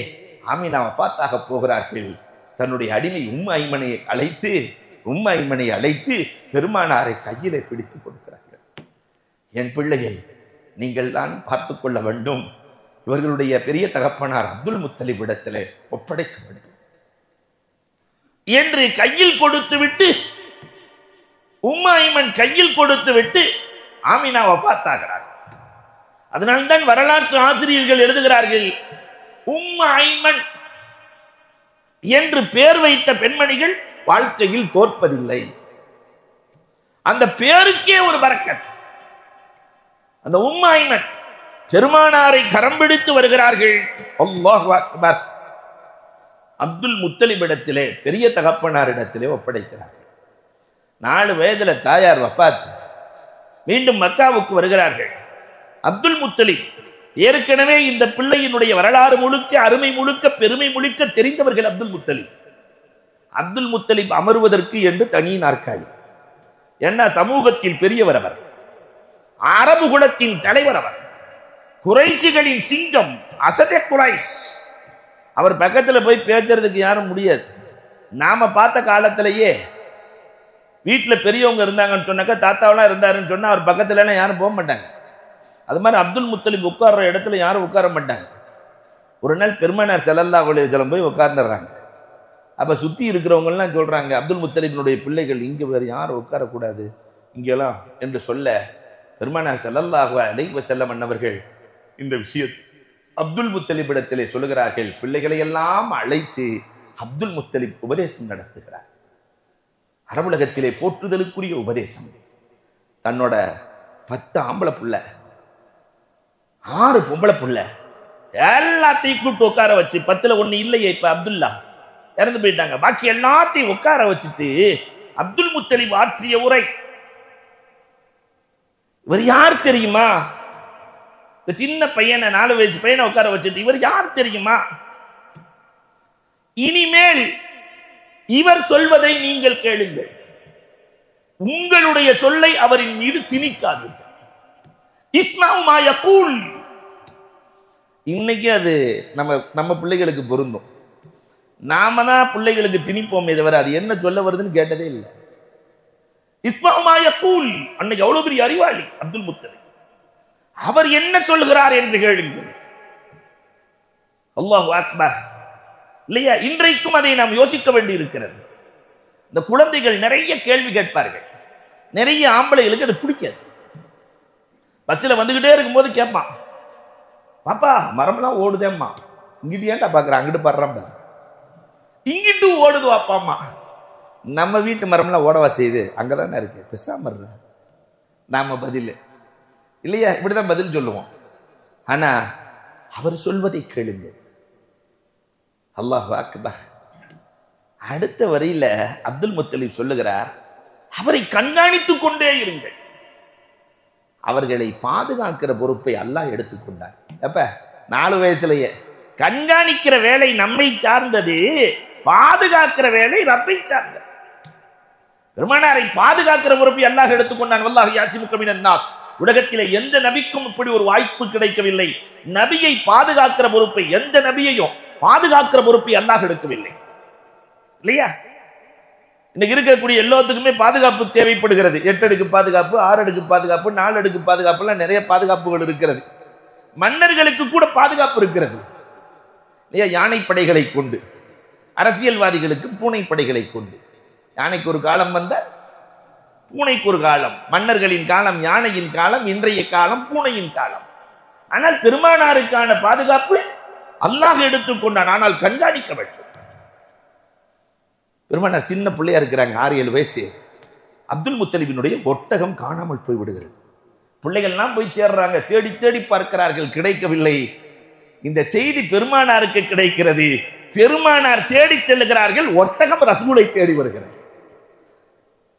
A: ஆமினா வஃபாத்தாக போகிறார்கள். தன்னுடைய அடிமை உம்மு ஐமனை அழைத்து பெருமானாரை கையிலே பிடித்துக் கொடுக்கிறார்கள். என் பிள்ளையை நீங்கள் தான் பார்த்துக் கொள்ள வேண்டும், இவர்களுடைய பெரிய தகப்பனார் அப்துல் முத்தலிப் இடத்திலே ஒப்படைக்க வேண்டும் என்று கையில் கொடுத்து விட்டு, உம்மு ஐமன் கையில் கொடுத்து விட்டு ஆமினா வஃபாத்தாகிறார். அதனால்தான் வரலாற்று ஆசிரியர்கள் எழுதுகிறார்கள், உம்மு ஐமன் என்று பெயர் வைத்த பெண்மணிகள் வாழ்க்கையில் தோற்பதில்லை. அந்த பேருக்கே ஒரு பரக்கத். அந்த உம்மு ஐமன் பெருமானாரை கரம் பிடித்து வருகிறார்கள். அல்லாஹு அக்பர். அப்துல் முத்தலிப் இடத்திலே, பெரிய தகப்பனாரிடத்திலே ஒப்படைக்கிறார்கள். 4 வயதுல தாயார் வஃபாத். மீண்டும் மக்காவுக்கு வருகிறார்கள். அப்துல் முத்தலிப் ஏற்கனவே இந்த பிள்ளையினுடைய வரலாறு முழுக்க, அருமை முழுக்க, பெருமை முழுக்க தெரிந்தவர்கள் அப்துல் முத்தலிப். அப்துல் முத்தலிப் அமர்வதற்கு என்று தனி நாற்காலி. என்ன, சமூகத்தில் பெரியவர் அவர், அரபு குலத்தின் தலைவர் அவர், குறைஷிகளின் சிங்கம், அசதே குரைஷ். அவர் பக்கத்துல போய் பேசுறதுக்கு யாரும் முடியாது. நாம பார்த்த காலத்திலேயே வீட்டுல பெரியவங்க இருந்தாங்கன்னு சொன்னாக்கா, தாத்தாவெல்லாம் இருந்தாருன்னு சொன்னா அவர் பக்கத்துல எல்லாம் யாரும் போக மாட்டாங்க. அது மாதிரி அப்துல் முத்தலிப் உட்கார்ற இடத்துல யாரும் உட்கார மாட்டாங்க. ஒரு நாள் பெருமானார் ஸல்லல்லாஹு அலைஹி வஸல்லம் போய் உட்கார்ந்துடுறாங்க. அப்ப சுத்தி இருக்கிறவங்க எல்லாம் சொல்றாங்க, அப்துல் முத்தலிபினுடைய பிள்ளைகள் இங்க வேறு யாரும் உட்காரக்கூடாது இங்கெல்லாம் என்று சொல்ல, பெருமானார் ஸல்லல்லாஹு அலைஹி வஸல்லம் அன்னவர்கள் இந்த விஷயத்தை அப்துல் முத்தலிபிடத்திலே சொல்லுகிறார்கள். பிள்ளைகளை எல்லாம் அழைத்து அப்துல் முத்தலிப் உபதேசம் நடத்துகிறார். அரபுலகத்திலே போற்றுதலுக்குரிய உபதேசம். தன்னோட 10 ஆம்பளை புள்ள, 6 பொம்பளை புள்ள எல்லாத்தையும் கூப்பிட்டு உட்கார வச்சு, 10ல் 1 இல்லையே இப்ப அப்துல்லா, இறந்து போயிட்டாங்க. பாக்கி எல்லாத்தையும் உட்கார வச்சுட்டு அப்துல் முத்தலிப் ஆற்றிய உரை. இவர் யார் தெரியுமா? இந்த சின்ன பையனை, 4 வயசு பையனை உட்கார வச்சுட்டு இவர் யார் தெரியுமா? இனிமேல் இவர் சொல்வதை நீங்கள் கேளுங்கள், உங்களுடைய சொல்லை அவரின் மீது திணிக்காதீர்கள். இஸ்மாஉ மா யகூல். இன்னைக்கு அது நம்ம பிள்ளைகளுக்கு பொருந்தும். நாம தான் பிள்ளைகளுக்கு திணிப்போமே தவிர அது என்ன சொல்ல வருதுன்னு கேட்டதே இல்லை. இஸ்மாஉ மா யகூல். அன்னைக்கு அவ்வளவு பெரிய அறிவாளி அப்துல் முத்தலிப். அவர் என்ன சொல்கிறார் என்று கேளுங்கள். அல்லாஹு அக்பர். இல்லையா? இன்றைக்கும் அதை நாம் யோசிக்க வேண்டி இருக்கிறது. இந்த குழந்தைகள் நிறைய கேள்வி கேட்பார்கள். நிறைய ஆம்பளைகளுக்கு அது பிடிக்காது. பஸ்ல வந்துகிட்டே இருக்கும்போது கேட்பான், பாப்பா மரம்லாம் ஓடுதேம்மா, இங்கிட்டு ஏன்டா பாக்குற, அங்கிட்டு பாடுறான் பாரு, இங்கிட்டு ஓடுது அப்பா அம்மா. நம்ம வீட்டு மரம்லாம் ஓடவா செய்யுது, அங்கதானே இருக்கு, பெசாம இருற. நாம பதில் இல்லையா, இப்படிதான் பதில் சொல்லுவோம். ஆனா அவர் சொல்வதை கேளுங்கள். அல்லாஹு அக்பர். அடுத்த வரியில அப்துல் முத்தலிப் சொல்லுகிறார், அவரை கண்காணித்துக் கொண்டே இருங்கள். அவர்களை பாதுகாக்கிற பொறுப்பை அல்லாஹ் எடுத்துக்கொண்டார். அப்ப 4 வயசுலயே கண்காணிக்கிற வேலை நம்மை சார்ந்தது, பாதுகாக்கிற வேலை ரப்பை சார்ந்தது. பெருமானாரை பாதுகாக்கிற பொறுப்பை அல்லாஹ் எடுத்துக்கொண்டான். வல்லாஹு யாசிமுக மினன் நாஸ். உலகத்திலே எந்த நபிக்கும் இப்படி ஒரு வாய்ப்பு கிடைக்கவில்லை. நபியை பாதுகாக்கிற பொறுப்பை, எந்த நபியையும் பாதுகாக்கிற பொறுப்பை அல்லாஹ் எடுக்கவில்லை. இல்லையா? இன்னைக்கு இருக்கக்கூடிய எல்லாத்துக்குமே பாதுகாப்பு தேவைப்படுகிறது. 8 அடுக்கு பாதுகாப்பு, 6 அடுக்கு பாதுகாப்பு, 4 அடுக்கு பாதுகாப்புலாம் நிறைய பாதுகாப்புகள் இருக்கிறது. மன்னர்களுக்கு கூட பாதுகாப்பு இருக்கிறது. யானை படைகளை கொண்டு, அரசியல்வாதிகளுக்கு பூனை படைகளை கொண்டு. யானைக்கு ஒரு காலம் வந்த, பூனைக்கு ஒரு காலம். மன்னர்களின் காலம் யானையின் காலம், இன்றைய காலம் பூனையின் காலம். ஆனால் பெருமானாருக்கான பாதுகாப்பு அல்லாஹ் எடுத்துக்கொண்டான். ஆனால் கண்காணிக்க வேண்டும். பெருமானார் சின்ன பிள்ளையா இருக்கிறாங்க, 6-7 வயசு. அப்துல் முத்தலிபினுடைய ஒட்டகம் காணாமல் போய் விடுகிறது. பிள்ளைகள்லாம் போய் தேடுறாங்க, தேடி தேடி பார்க்கிறார்கள், கிடைக்கவில்லை. இந்த செய்தி பெருமானாருக்கு கிடைக்கிறது. பெருமானார் தேடி செல்லுகிறார்கள். ஒட்டகம் ரசூலை தேடி வருகிறது.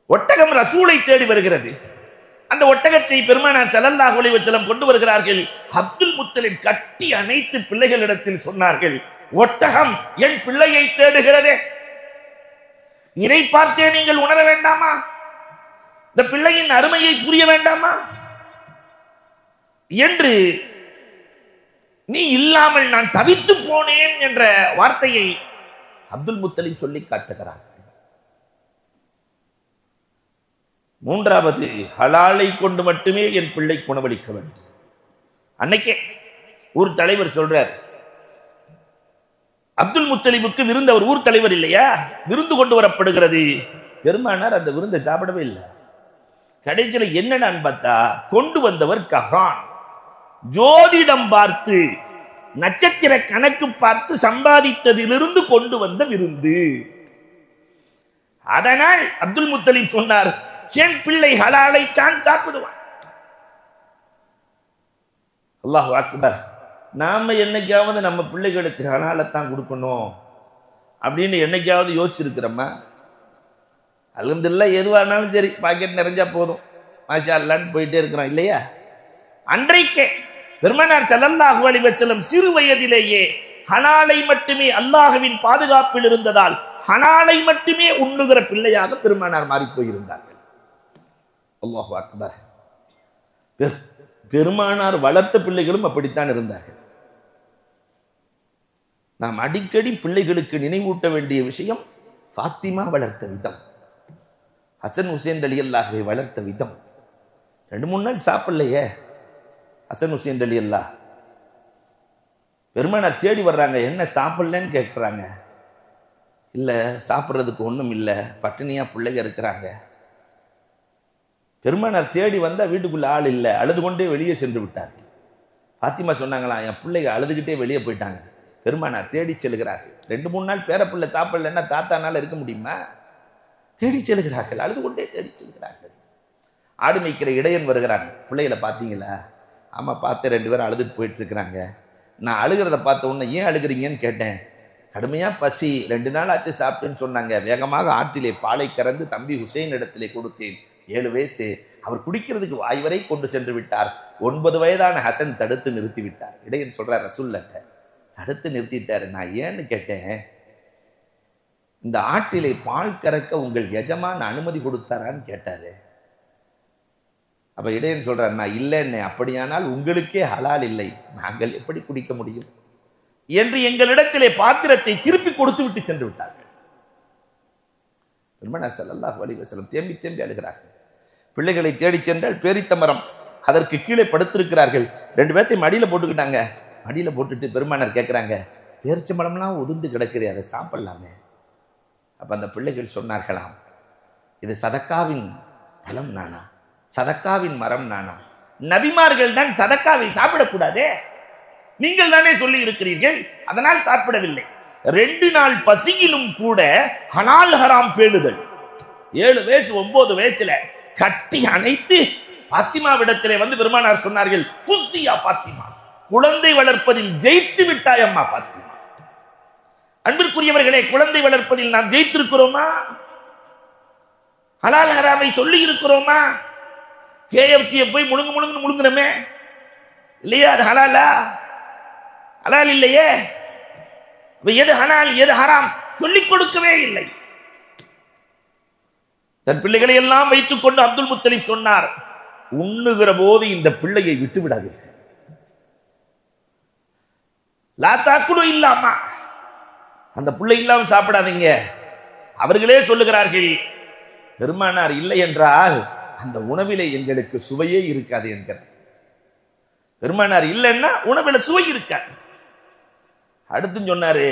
A: ஒட்டகம் ரசூலை தேடி வருகிறது. அந்த ஒட்டகத்தை பெருமானார் ஸல்லல்லாஹு அலைஹி வஸல்லம் கொண்டு வருகிறார்கள். அப்துல் முத்தலிப் கட்டி அனைத்து பிள்ளைகளிடத்தில் சொன்னார்கள், ஒட்டகம் என் பிள்ளையை தேடுகிறதே, இதை பார்த்தே நீங்கள் உணர வேண்டாமா? இந்த பிள்ளையின் அருமையை புரிய வேண்டாமா என்று, நீ இல்லாமல் நான் தவித்து போனேன் என்ற வார்த்தையை அப்துல் முத்தலிப் சொல்லி காட்டுகிறார். 3வது, ஹலாலை கொண்டு மட்டுமே என் பிள்ளை உணவளிக்க வேண்டும். அன்னைக்கே ஊர் தலைவர் சொல்றார், அப்துல் முத்தலிபுக்கு விருந்து, அவர் ஊர் தலைவர் இல்லையா, விருந்து கொண்டு வரப்படுகிறது. பெருமானார் அந்த விருந்தை சாப்பிடவே இல்லை. கடைசியில் என்னன்னு பார்த்தா, கொண்டு வந்தவர் கஹான், ஜோதிடம் பார்த்து நட்சத்திர கணக்கு பார்த்து சம்பாதித்ததிலிருந்து கொண்டு வந்த விருந்து. அதனால் அப்துல் முத்தலிப் சொன்னார், என் பிள்ளை ஹலாலை தான் சாப்பிடுவான். அல்லாஹு அக்பர். நாம என்னைக்காவது நம்ம பிள்ளைகளுக்கு ஹலாலைத்தான் கொடுக்கணும் அப்படின்னு என்னைக்காவது யோசிச்சிருக்கிறோமா? அல்ஹம்துலில்லாஹ், எதுவாக இருந்தாலும் சரி, பாக்கெட் நிறைஞ்சா போதும், மாஷா அல்லாஹ்னு போயிட்டே இருக்கிறோம் இல்லையா? அன்றைக்கே பெருமானார் ஸல்லல்லாஹு அலைஹி வஸல்லம் சிறு வயதிலேயே ஹலாலை மட்டுமே, அல்லாஹ்வின் பாதுகாப்பில் இருந்ததால் ஹலாலை மட்டுமே உண்ணுகிற பிள்ளையாக பெருமானார் மாறி போயிருந்தார்கள். அல்லாஹு அக்பர். பெருமானார் வளர்த்த பிள்ளைகளும் அப்படித்தான் இருந்தார்கள். நாம் அடிக்கடி பிள்ளைகளுக்கு நினைவூட்ட வேண்டிய விஷயம், ஃபாத்திமா வளர்த்த விதம், ஹசன் ஹுசேன் ரலியல்லாஹுவை வளர்த்த விதம். 2-3 நாள் சாப்பிடலையே ஹசன் ஹுசேன் ரலியல்லாஹ். பெருமானார் தேடி வர்றாங்க, என்ன சாப்பிடலன்னு கேட்குறாங்க. இல்லை, சாப்பிட்றதுக்கு ஒன்றும் இல்லை, பட்டினியா பிள்ளைங்க இருக்கிறாங்க. பெருமானார் தேடி வந்தா வீட்டுக்குள்ள ஆள் இல்லை, அழுது கொண்டே வெளியே சென்று விட்டார். ஃபாத்திமா சொன்னாங்களா, என் பிள்ளைங்க அழுதுகிட்டே வெளியே போயிட்டாங்க. பெருமானார் தேடி செல்கிறார்கள். 2-3 நாள் பேர பிள்ளை சாப்பிடலன்னா தாத்தானால இருக்க முடியுமா? தேடி செல்கிறார்கள், அழுது கொண்டே தேடி செல்கிறார்கள். ஆடு மேய்க்கிற இடையன் வருகிறாங்க, பிள்ளைகளை பார்த்தீங்களா? ஆமா பார்த்தேன், 2 பேரும் அழுதுட்டு போயிட்டு இருக்கிறாங்க. நான் அழுகிறத பார்த்த உடனே ஏன் அழுகிறீங்கன்னு கேட்டேன். கடுமையா பசி, 2 நாள் ஆச்சு சாப்பிட்டுன்னு சொன்னாங்க. வேகமாக ஆற்றிலே பாலை கறந்து தம்பி ஹுசைன் இடத்திலே கொடுத்தேன். 7 வயசு. அவர் குடிக்கிறதுக்கு வாய் வரை கொண்டு சென்று விட்டார். 9 வயதான ஹசன் தடுத்து நிறுத்தி விட்டார். இடையன் சொல்ற ரசூலுல்லாஹ் தடுத்து நிறுத்திட்டாரு. நான் ஏன்னு கேட்டேன், இந்த ஆற்றிலே பால் கறக்க உங்கள் எஜமான் அனுமதி கொடுத்தாரான்னு கேட்டாரு. அப்ப இடையன் சொல்றார், நான் இல்லைன்னு. அப்படியானால் உங்களுக்கே ஹலால் இல்லை, நாங்கள் எப்படி குடிக்க முடியும் என்று எங்களிடத்திலே பாத்திரத்தை திருப்பி கொடுத்து விட்டு சென்று விட்டார்கள். பெருமானார் ஸல்லல்லாஹு அலைஹி வஸல்லம் தேம்பி தேம்பி அழுகிறார்கள். பிள்ளைகளை தேடி சென்றால் பேரித்த மரம், அதற்கு கீழே படுத்திருக்கிறார்கள். 2 பேர்த்தையும் மடியில போட்டுக்கிட்டாங்க. மடியில போட்டுட்டு பெருமானார் கேட்கிறாங்க, பேரிச்ச மரம்லாம் உதிர்ந்து கிடக்குது, அதை சாப்பிடலாமே. அப்ப அந்த பிள்ளைகள் சொன்னார்களாம், இது சதக்காவின் பழம் நானா, சதக்காவின் மரம் நானா? நபிமார்கள் தான் சதக்காவை சாப்பிடக்கூடாதே, நீங்கள் தானே சொல்லி இருக்கிறீர்கள், அதனால் சாப்பிடவில்லை. 2 நாள் பசியிலும் கூட ஹலால் ஹராம் பேணுதல். 7 வயசு 9 வயசுல கட்டி அணைத்து பாத்திமாவிடத்திலே வந்து பெருமானார் சொன்னார்கள், ஃபுஸ்தியா பாத்திமா, குழந்தை வளர்ப்பதில் ஜெயித்து விட்டாய் அம்மா பாத்திமா. அன்பிற்குரியவர்களே, குழந்தை வளர்ப்பதில் நாம் ஜெயித்திருக்கிறோமா? ஹலால் ஹராமை சொல்லி இருக்கிறோமா? கேஎஃப்சியை போய் முழுங்குறமே இல்லையா? அது ஹலாலா? ஹலால் இல்லையே. எது ஹலால் எது ஹராம் சொல்லிக் கொடுக்கவே இல்லை. தன் பிள்ளைகளை எல்லாம் வைத்துக் கொண்டு அப்துல் முத்தலிப் சொன்னார், உண்ணுகிற போது இந்த பிள்ளையை விட்டு விடாதீர்கள். லா தாக்குலு இல்லாமா, அந்த பிள்ளை இல்லாம சாப்பிடாதீங்க. அவர்களே சொல்லுகிறார்கள், பெருமானார் இல்லை என்றால் அந்த உணவிலே எங்களுக்கு சுவையே இருக்காது என்கிறார். பெருமானார் இல்லைன்னா உணவில சுவை இருக்காது. அடுத்து சொன்னாரு,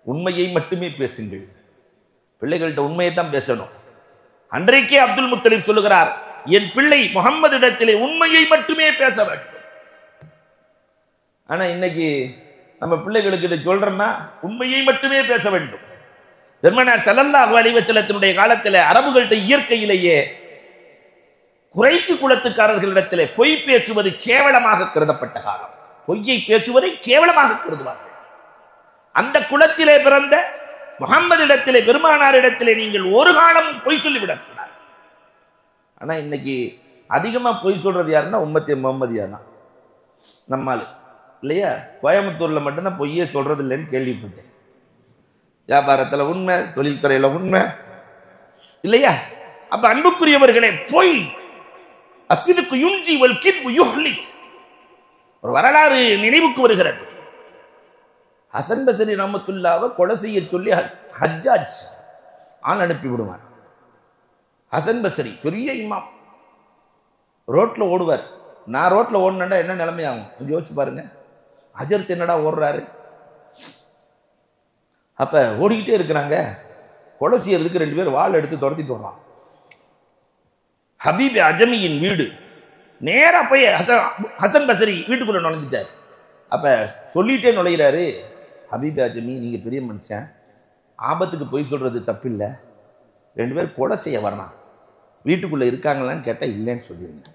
A: உண்மையை மட்டுமே பேசுங்கள். பிள்ளைகள்கிட்ட உண்மையை தான் பேசணும். அன்றைக்கே அப்துல் முத்தலிப் சொல்லுகிறார், என் பிள்ளை முகம்மது இடத்திலே உண்மையை மட்டுமே பேச வேண்டும். ஆனா இன்னைக்கு நம்ம பிள்ளைகளுக்கு இதை சொல்றோமா? உண்மையை மட்டுமே பேச வேண்டும். பெருமானார் ஸல்லல்லாஹு அலைஹி வஸல்லத்தினுடைய காலத்தில் அரபுகள்கிட்ட இயற்கையிலேயே குறைஷி குலத்துக்காரர்களிடத்திலே பொய் பேசுவது கேவலமாக கருதப்பட்ட காலம். பொய்யை பேசுவதை கேவலமாக கருதுவார்கள். அந்த குலத்திலே பிறந்த முகம்மது இடத்திலே, பெருமானார் இடத்திலே நீங்கள் ஒரு காலமும் பொய் சொல்லிவிடக்கூடாது. ஆனா இன்னைக்கு அதிகமா பொய் சொல்றது யாருன்னா உம்மத்தே முகம்மதியா தான், நம்மால் இல்லையா? கோயம்புத்தூர்ல மட்டும்தான் பொய்யே சொல்றது இல்லைன்னு கேள்விப்பட்டேன். வியாபாரத்துல உண்மை, தொழில்துறையில உண்மை இல்லையா? அப்ப அன்புக்குரியவர்களே, பொய் அஸ்விதுக்கு யுஞ்சி வல் கித்பு யுஹ்லிக். ஒரு வரலாறு நினைவுக்கு வருகிறது. ஹசன் பஸ்ரி ரஹ்மத்துல்லாஹ்வை கொலை செய்ய சொல்லி ஹஜ்ஜாஜ் ஆள் அனுப்பி விடுவார். ஹசன் பஸ்ரி பெரிய இமாம், ரோட்ல ஓடுவார். நான் ரோட்ல ஓடுனா என்ன நிலைமையாகும் கொஞ்சம் யோசிச்சு பாருங்க. ஹஜரத் என்னடா ஓடுறாரு? அப்ப ஓடிக்கிட்டே இருக்கிறாங்க. கொலை செய்யறதுக்கு 2 பேர் வாள் எடுத்து துரத்திட்டு வர்றான். ஹபீப் அஜமியின் வீடு. நேரா போய் ஹசன் பஸ்ரி வீட்டுக்குள்ள நுழைஞ்சிட்டார். அப்ப சொல்லிட்டே நுழைகிறாரு, ஹபீப் அஜமி, நீங்க பெரிய மனுஷன், ஆபத்துக்கு போய் சொல்றது தப்பில்லை. 2 பேர் கொலை செய்ய வரலாம், வீட்டுக்குள்ள இருக்காங்களான்னு கேட்டா இல்லைன்னு சொல்லிருங்க.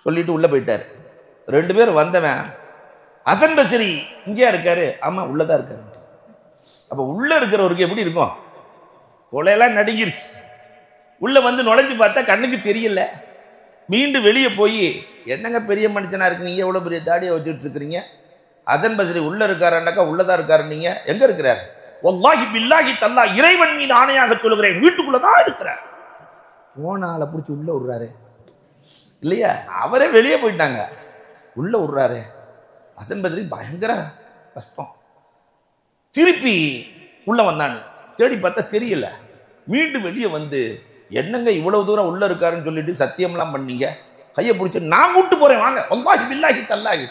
A: சொல்லிட்டு உள்ள போயிட்டாரு. 2 பேர் வந்தவன், ஹசன் பஸ்ரி இங்கேயா இருக்காரு? ஆமா உள்ளதான் இருக்காரு. அப்ப உள்ள இருக்கிறவருக்கு எப்படி இருக்கும்? கொலையெல்லாம் நடுங்கிருச்சு. உள்ள வந்து நுழைஞ்சு பார்த்தா கண்ணுக்கு தெரியல. மீண்டும் வெளியே போய், என்னங்க பெரிய மனுஷனா இருக்கீங்க, எவ்வளவு பெரிய தாடியை வச்சுட்டு இருக்கிறீங்க? ஹசன் பஸ்ரி உள்ள இருக்காருன்னாக்கா உள்ளதான் இருக்காரு. நீங்க எங்க இருக்கிறார்? வல்லாஹி பில்லாஹி தல்லா, இறைவன் மீது ஆணையாக சொல்லுகிறேன், வீட்டுக்குள்ளதான் இருக்கிறார். போன ஆளை பிடிச்சி உள்ள விடுறாரு இல்லையா? அவரே வெளியே போயிட்டாங்க, உள்ள விடுறாரு. ஹசன் பஸ்ரி பயங்கர கஷ்டம். திருப்பி உள்ள வந்தானு தேடி பார்த்தா தெரியல. மீண்டும் வெளியே வந்து, என்னங்க இவ்வளவு தூரம் உள்ள இருக்காருன்னு சொல்லிட்டு சத்தியம்லாம் பண்ணீங்க, கையை பிடிச்சி நான் கூட்டு போறேன் வாங்க, வல்லாஹி பில்லாஹி தல்லாஹி.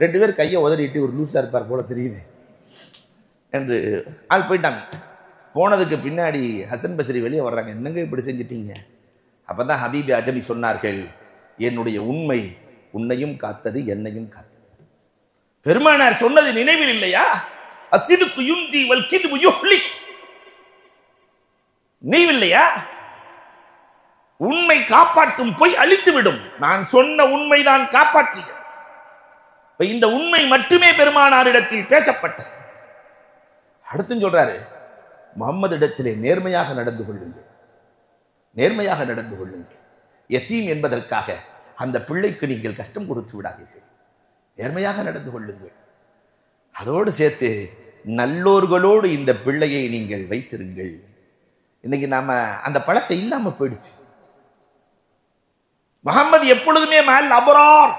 A: 2 பேர் கையை உதறிட்டு, ஒரு லூசா இருப்பார் போல தெரியுது என்று ஆள் போயிட்டாங்க. போனதுக்கு பின்னாடி ஹசன் பஸ்ரி வெளியே வர்றாங்க, என்னங்க இப்படி செஞ்சிட்டீங்க? அப்பதான் ஹபீப் அஜமி சொன்னார்கள், என்னுடைய உண்மை உன்னையும் காத்தது, என்னையும் காத்தது. பெருமானார் சொன்னது நினைவில் இல்லையா? அஸ்ஸிதுக்கு யுஞ்சி வல் கித்பு யுஹ்லிக். நினைவில்லையா? உண்மை காப்பாற்றும், பொய் அழித்து விடும். நான் சொன்ன உண்மைதான் காப்பாற்றியது. இந்த உண்மை மட்டுமே பெருமானாரிடத்தில் பேசப்பட்டது. அடுத்து சொல்றாரு, முகம்மது இடத்திலே நேர்மையாக நடந்து கொள்ளுங்கள், நேர்மையாக நடந்து கொள்ளுங்கள். யத்தீம் என்பதற்காக அந்த பிள்ளைக்கு நீங்கள் கஷ்டம் கொடுத்து விடாதீர்கள், நேர்மையாக நடந்து கொள்ளுங்கள். அதோடு சேர்த்து நல்லோர்களோடு இந்த பிள்ளையை நீங்கள் வைத்திருங்கள். இன்னைக்கு நாம அந்த பழக்கம் இல்லாம போயிடுச்சு. முகம்மது எப்பொழுதுமே மல் அபரார்,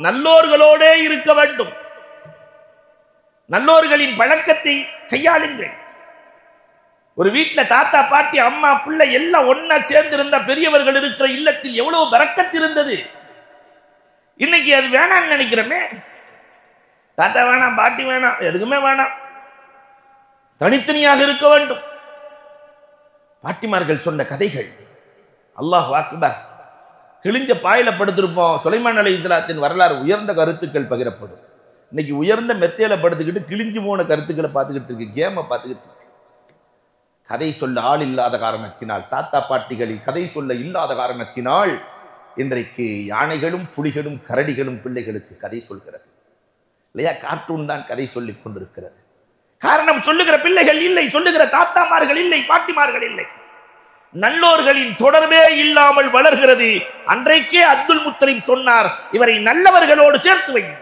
A: நல்லோர்களோடே இருக்க வேண்டும். நல்லோர்களின் பழக்கத்தை கையாளுங்கள். ஒரு வீட்டுல தாத்தா பாட்டி அம்மா பிள்ளை எல்லாம் ஒன்னா சேர்ந்து இருந்த பெரியவர்கள் இருக்கிற இல்லத்தில் எவ்வளவு பரக்கத்து இருந்தது. இன்னைக்கு அது வேணாம்னு நினைக்கிறோமே. தாத்தா வேணாம், பாட்டி வேணாம், எதுக்குமே வேணாம், தனித்தனியாக இருக்க வேண்டும். பாட்டிமார்கள் சொன்ன கதைகள், அல்லாஹ் அக்பர். கிழிஞ்ச பாயில படுத்திருப்போம். சுலைமான் அலைஹிஸ்ஸலாத்தின் வரலாறு உயர்ந்த கருத்துக்கள் பகிரப்படும். இன்னைக்கு உயர்ந்த மெத்தையில படுத்துக்கிட்டு கிழிஞ்சு போன கருத்துக்களை பார்த்துக்கிட்டு இருக்கு, கேமை பார்த்துக்கிட்டு இருக்கு. கதை சொல்ல ஆள் இல்லாத காரணத்தினால், தாத்தா பாட்டிகளில் கதை சொல்ல இல்லாத காரணத்தினால் இன்றைக்கு யானைகளும் புலிகளும் கரடிகளும் பிள்ளைகளுக்கு கதை சொல்கிறது இல்லையா? கார்ட்டூன் தான் கதை சொல்லிக் கொண்டிருக்கிறது. காரணம், சொல்லுகிற பிள்ளைகள் இல்லை, சொல்லுகிற தாத்தாமார்கள் இல்லை, பாட்டிமார்கள் இல்லை. நல்லோர்களின் தொடர்பே இல்லாமல் வளர்கிறது. அன்றைக்கே அப்துல் முத்தலிப் சொன்னார், இவரை நல்லவர்களோடு சேர்த்து வைங்க.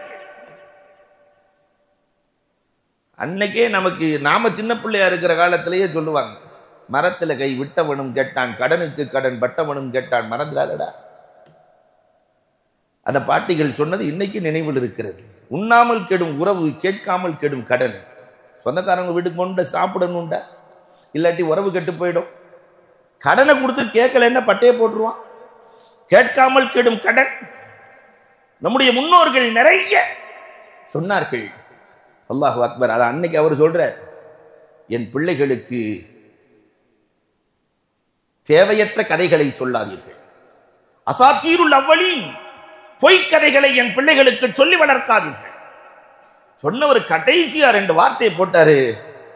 A: அன்னைக்கே நமக்கு, நாம சின்ன பிள்ளையா இருக்கிற காலத்திலேயே சொல்லுவாங்க, மரத்துல கை விட்டவனும் கெட்டான், கடனுக்கு கடன் பட்டவனும் கெட்டான், மறந்துடாதடா. அந்த பாட்டிகள் சொன்னது இன்னைக்கு நினைவில் இருக்கிறது. உண்ணாமல் கெடும் உறவு, கேட்காமல் கெடும் கடன். சொந்தக்காரங்க வீட்டுக்கு கொண்டு சாப்பிடணும்டா, இல்லாட்டி உறவு கெட்டு போயிடும். கடனை கொடுத்து கேட்கலன்னா பட்டையை போட்டுருவான். கேட்காமல் கெடும் கடன். நம்முடைய முன்னோர்கள் நிறைய சொன்னார்கள். அல்லாஹு அக்பர். அத அன்னைக்கு அவர் சொல்ற, என் பிள்ளைகளுக்கு தேவையற்ற கதைகளை சொல்லாதீர்கள். அசாத்தீருல் அவ்வலீன், பொய்க்கதைகளை என் பிள்ளைகளுக்கு சொல்லி வளர்க்காதீர்கள். சொன்னவர் கடைசியா 2 வார்த்தையை போட்டாரு.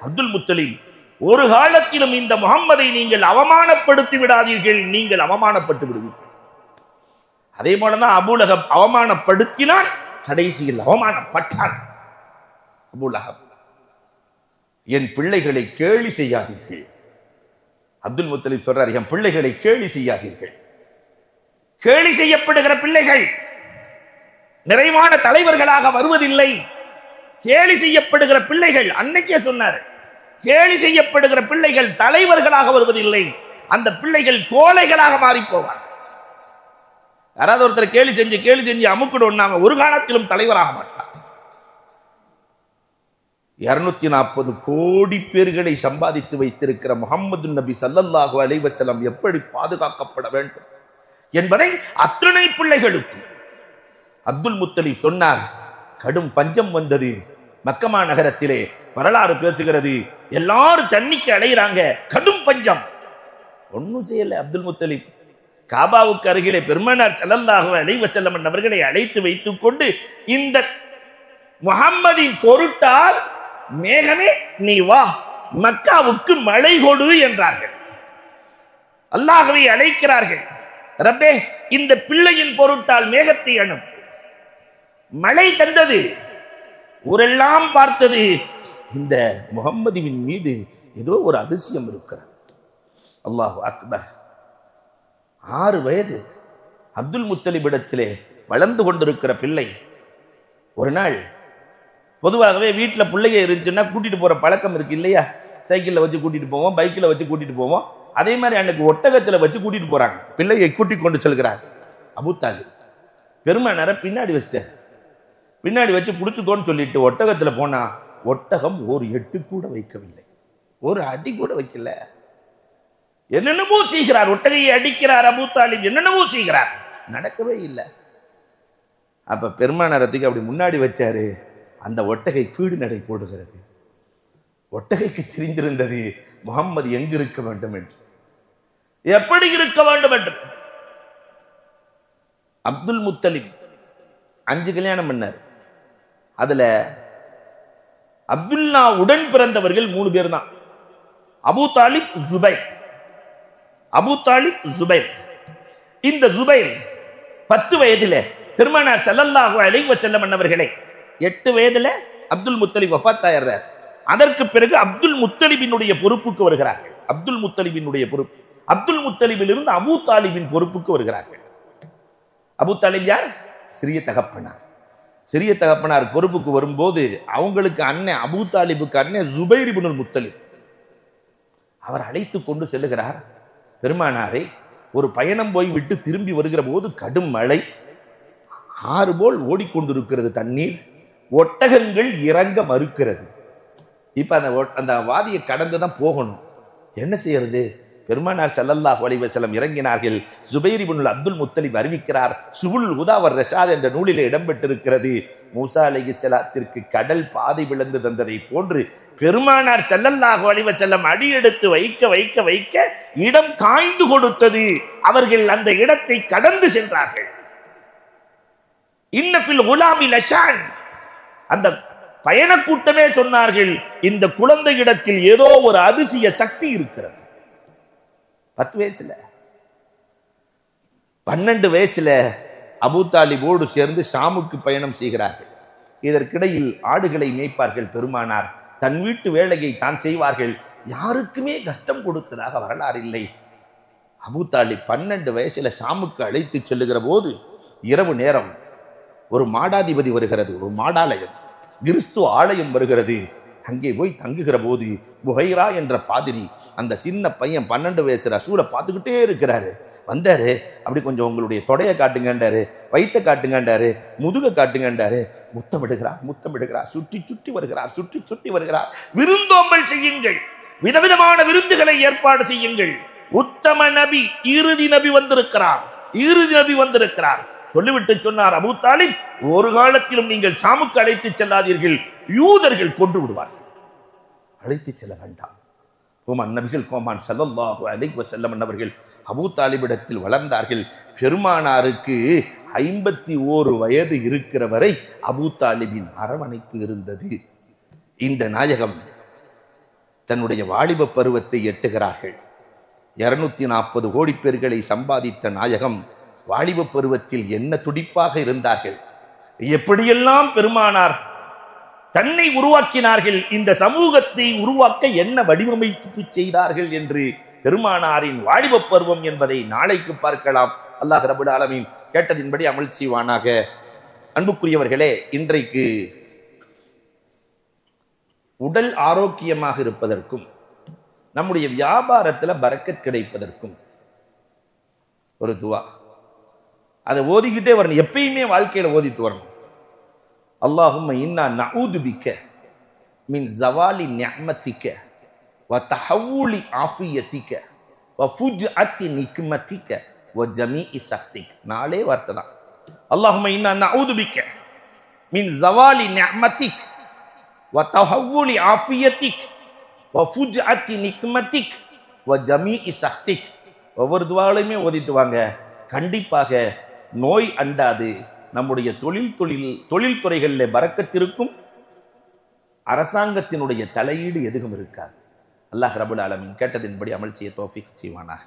A: அப்துல் முத்தலிப், ஒரு காலத்திலும் இந்த முகம்மதை நீங்கள் அவமானப்படுத்தி விடாதீர்கள், நீங்கள் அவமானப்பட்டு விடுவீர்கள். அதே போலதான் அபூலஹப் அவமானப்படுத்தினான், கடைசியில் அவமானப்பட்டான். அபூலஹப், என் பிள்ளைகளை கேலி செய்யாதீர்கள். அப்துல் முத்தலிப் சொல்றார், என் பிள்ளைகளை கேலி செய்யாதீர்கள். கேலி செய்யப்படுகிற பிள்ளைகள் நிறைவான தலைவர்களாக வருவதில்லை. கேலி செய்யப்படுகிற பிள்ளைகள், அன்னைக்கே சொன்னார், கேலி செய்யப்படுகிற பிள்ளைகள் தலைவர்களாக வருவதில்லை. அந்த பிள்ளைகள் கோழைகளாக மாறி போவார். யாராவது ஒருத்தர் கேலி செஞ்சு அமுக்கிடுவாங்க, ஒரு காலத்திலும் தலைவராக மாட்டார். 240 கோடி பேர்களை சம்பாதித்து வைத்திருக்கிற முஹம்மது நபி ஸல்லல்லாஹு அலைஹி வஸல்லம் எப்படி பாதுகாக்கப்பட வேண்டும் என்பதை அத்தனை பிள்ளைகளுக்கு அப்துல் முத்தலிப் சொன்னார். கடும் பஞ்சம் வந்தது மக்கமா நகரத்திலே. வரலாறு பேசுகிறது, எல்லாரும் தண்ணிக்கு அடைகிறாங்க, கடும் பஞ்சம். ஒன்னும் செய்யல அப்துல் முத்தலிப். காபாவுக்கு அருகிலே பெருமானார் ஸல்லல்லாஹு அலைஹி வஸல்லம் அவர்களை அழைத்து வைத்துக் கொண்டு, இந்த முஹம்மதின் பொருட்டால் மேகமே நீ வா, மக்காவுக்கு மழை கொடு என்றார்கள். அல்லாஹ்வை அழைக்கிறார்கள், ரப்பே இந்த பிள்ளையின் பொருட்டால் மேகத்தை அனுப்பு. மழை தந்தது. ஊரெல்லாம் பார்த்தது, இந்த முஹம்மதின் மீது ஏதோ ஒரு அதிசயம் இருக்கிறது. அல்லாஹு அக்பர். 6 வயது அப்துல் முத்தலிபிடத்திலே வளர்ந்து கொண்டிருக்கிற பிள்ளை. ஒரு நாள், பொதுவாகவே வீட்டில் பிள்ளைங்க இருந்துச்சுன்னா கூட்டிட்டு போற பழக்கம் இருக்கு இல்லையா? சைக்கிளில் வச்சு கூட்டிட்டு போவோம், பைக்கில் வச்சு கூட்டிட்டு போவோம். அதே மாதிரி அன்னைக்கு ஒட்டகத்தில் வச்சு கூட்டிட்டு போறாங்க. பிள்ளையை கூட்டி கொண்டு செல்கிறார் அபூ தாலிப். பெருமானாரை பின்னாடி வச்சுட்டார். பின்னாடி வச்சு புடிச்சுக்கோன்னு சொல்லிட்டு ஒட்டகத்தில் போனா, ஒட்டகம் ஒரு எட்டு கூட வைக்கவில்லை, ஒரு அடி கூட வைக்கல. என்னென்னமோ செய்கிறார், ஒட்டகையை அடிக்கிறார் அபூ தாலிப், என்னென்னமோ செய்கிறார், நடக்கவே இல்லை. அப்ப பெருமானாரத்துக்கு அப்படி முன்னாடி வச்சாரு. அந்த ஒட்டகை பீடு நடை போடுகிறது. ஒட்டகைக்கு தெரிந்திருந்தது முஹம்மது எங்கு இருக்க வேண்டும் என்று, எப்படி இருக்க வேண்டும் என்று. அப்துல் முத்தலிப் 5 கல்யாணம் பண்ணார். அதுல அப்துல்லா உடன் பிறந்தவர்கள் 3 பேர் தான். அபூ தாலிப், ஜுபைர். அபூ தாலிப், ஜுபைர். இந்த ஜுபைர் 10 வயதில பெருமானார் ஸல்லல்லாஹு அலைஹி வஸல்லம் அவர்களை, 8 வயதுல அப்துல் முத்தலிப் வஃபாத் ஆயிடுறார். அதற்கு பிறகு அப்துல் முத்தலிபினுடைய பொறுப்புக்கு வருகிறார்கள். அப்துல் முத்தலிபினுடைய பொறுப்பு, அப்துல் முத்தலிபில் இருந்து அபூ தாலிபின் பொறுப்புக்கு வருகிறார்கள். அபூ தாலிப் யார்? சிறிய தகப்பனார். சிறிய தகப்பனார் பொறுப்புக்கு வரும்போது அவங்களுக்கு அண்ணன், அபூ தாலிபுக்கு அண்ணன் ஜுபைர் இப்னுல் முத்தலிப். அவர் அழைத்து கொண்டு செல்லுகிறார். பெருமானாரை ஒரு பயணம் போய் விட்டு திரும்பி வருகிற போது கடும் மழை, ஆறு போல் ஓடிக்கொண்டிருக்கிறது தண்ணீர், ஒட்டகங்கள் இறங்க மறுக்கிறது. இப்ப அந்த வாதியை கடந்துதான் போகணும். என்ன செய்யறது? பெருமானார் ஸல்லல்லாஹு அலைஹி வஸல்லம் இறங்கினார்கள். ஜுபைர் இப்னுல் அப்துல் முத்தலிப் அறிவிக்கிறார், சுபுல் ஹுதா வர் ரஷாத் என்ற நூலிலே இடம்பெற்றிருக்கிறது, மூசா அலைஹிஸ்ஸலாத்திற்கு கடல் பாதை விளந்து தந்ததை போன்று பெருமானார் ஸல்லல்லாஹு அலைஹி வஸல்லம் அடி எடுத்து வைக்க வைக்க வைக்க இடம் காய்ந்து கொடுத்தது. அவர்கள் அந்த இடத்தை கடந்து சென்றார்கள். இன்னஃபில் குலாமி லஷான், அந்த பயண கூட்டமே சொன்னார்கள், இந்த குழந்தை இடத்தில் ஏதோ ஒரு அதிசய சக்தி இருக்கிறது. 10 வயசுல 12 வயசுல அபூ தாலிபோடு சேர்ந்து ஷாமுக்கு பயணம் செய்கிறார்கள். இதற்கிடையில் ஆடுகளை மேய்ப்பார்கள் பெருமானார். தன் வீட்டு வேலையை தான் செய்வார்கள். யாருக்குமே கஷ்டம் கொடுத்ததாக வரலாறு இல்லை. அபூ தாலிப் 12 வயசுல ஷாமுக்கு அழைத்து செல்லுகிற போது இரவு நேரம் ஒரு மாடாதிபதி வருகிறது, ஒரு மாடாலயம், கிறிஸ்து ஆலயம் வருகிறது. அங்கே போய் தங்குகிற போது புகைரா என்ற பாதிரி, அந்த சின்ன பையன் 12 வயசு ரசூலை பார்த்துக்கிட்டே இருக்கிறாரு. வந்தாரு, அப்படி கொஞ்சம் உங்களுடைய தொடையை காட்டுங்கன்றாரு, வயிற்றை காட்டுங்கன்றாரு, முதுகை காட்டுங்கன்றாரு. முத்தமிடுகிறார், சுற்றி சுற்றி வருகிறார், சுற்றி சுற்றி வருகிறார். விருந்தோம்பல் செய்யுங்கள், விதவிதமான விருந்துகளை ஏற்பாடு செய்யுங்கள். உத்தம நபி, இறுதி நபி வந்திருக்கிறார் சொல்லிவிட்டு சொன்னார், அபூ தாலிப், ஒரு காலத்திலும் நீங்கள் ஷாமுக்கு அழைத்து செல்லாதீர்கள், யூதர்கள் கொன்று விடுவார்கள், அழைத்து செல்ல வேண்டாம். நபிகள் கோமான் ஸல்லல்லாஹு அலைஹி வஸல்லம் அவர்கள் அபூ தாலிபிடத்தில் வளர்ந்தார்கள். பெருமானாருக்கு 51 வயது இருக்கிற வரை அபூ தாலிபின் அரவணைப்பு இருந்தது. இந்த நாயகம் தன்னுடைய வாலிப பருவத்தை எட்டுகிறார்கள். 240 கோடி பேர்களை சம்பாதித்த நாயகம் வாலிப பருவத்தில் என்ன துடிப்பாக இருந்தார்கள், எப்படியெல்லாம் பெருமானார் தன்னை உருவாக்கினார்கள், இந்த சமூகத்தை உருவாக்க என்ன வடிவமைப்பு செய்தார்கள் என்று பெருமானாரின் வாலிப பருவம் என்பதை நாளைக்கு பார்க்கலாம். அல்லாஹ் ரப்பல் ஆலமீன் கேட்டதின்படி அமல் செய்வானாக. அன்புக்குரியவர்களே, இன்றைக்கு உடல் ஆரோக்கியமாக இருப்பதற்கும் நம்முடைய வியாபாரத்தில் பரக்கத் கிடைப்பதற்கும் ஒரு துவா, அதை ஓதிக்கிட்டே வரணும், எப்பயுமே வாழ்க்கையில ஓதிட்டு வரணும். அல்லாஹும்ம இன்னா நஊது பிக்க மின் ஸவாலி நிஅமதிக வ தஹவ்வுலி ஆஃபியதிக வ ஃபுஜ்அத்தி நிக்மதிக வ ஜமீஇ சக்திக. 4 வார்த்தை தான். அல்லாஹும்ம இன்னா நஊது பிக்க மின் ஸவாலி நிஅமதிக வ தஹவ்வுலி ஆஃபியதிக வ ஃபுஜ்அத்தி நிக்மதிக வ ஜமீஇ சக்திக. ஒவ்வொரு துவாலையுமே ஓதிட்டு வாங்க. கண்டிப்பாக நோய் அண்டாது. நம்முடைய தொழில்துறைகளில் பரக்கத்திருக்கும். அரசாங்கத்தினுடைய தலையீடு எதுவும் இருக்காது. அல்லாஹ் ரப்பல் ஆலமீன் கேட்டதின்படி அமல் செய்ய தௌஃபீக் செய்வானாக.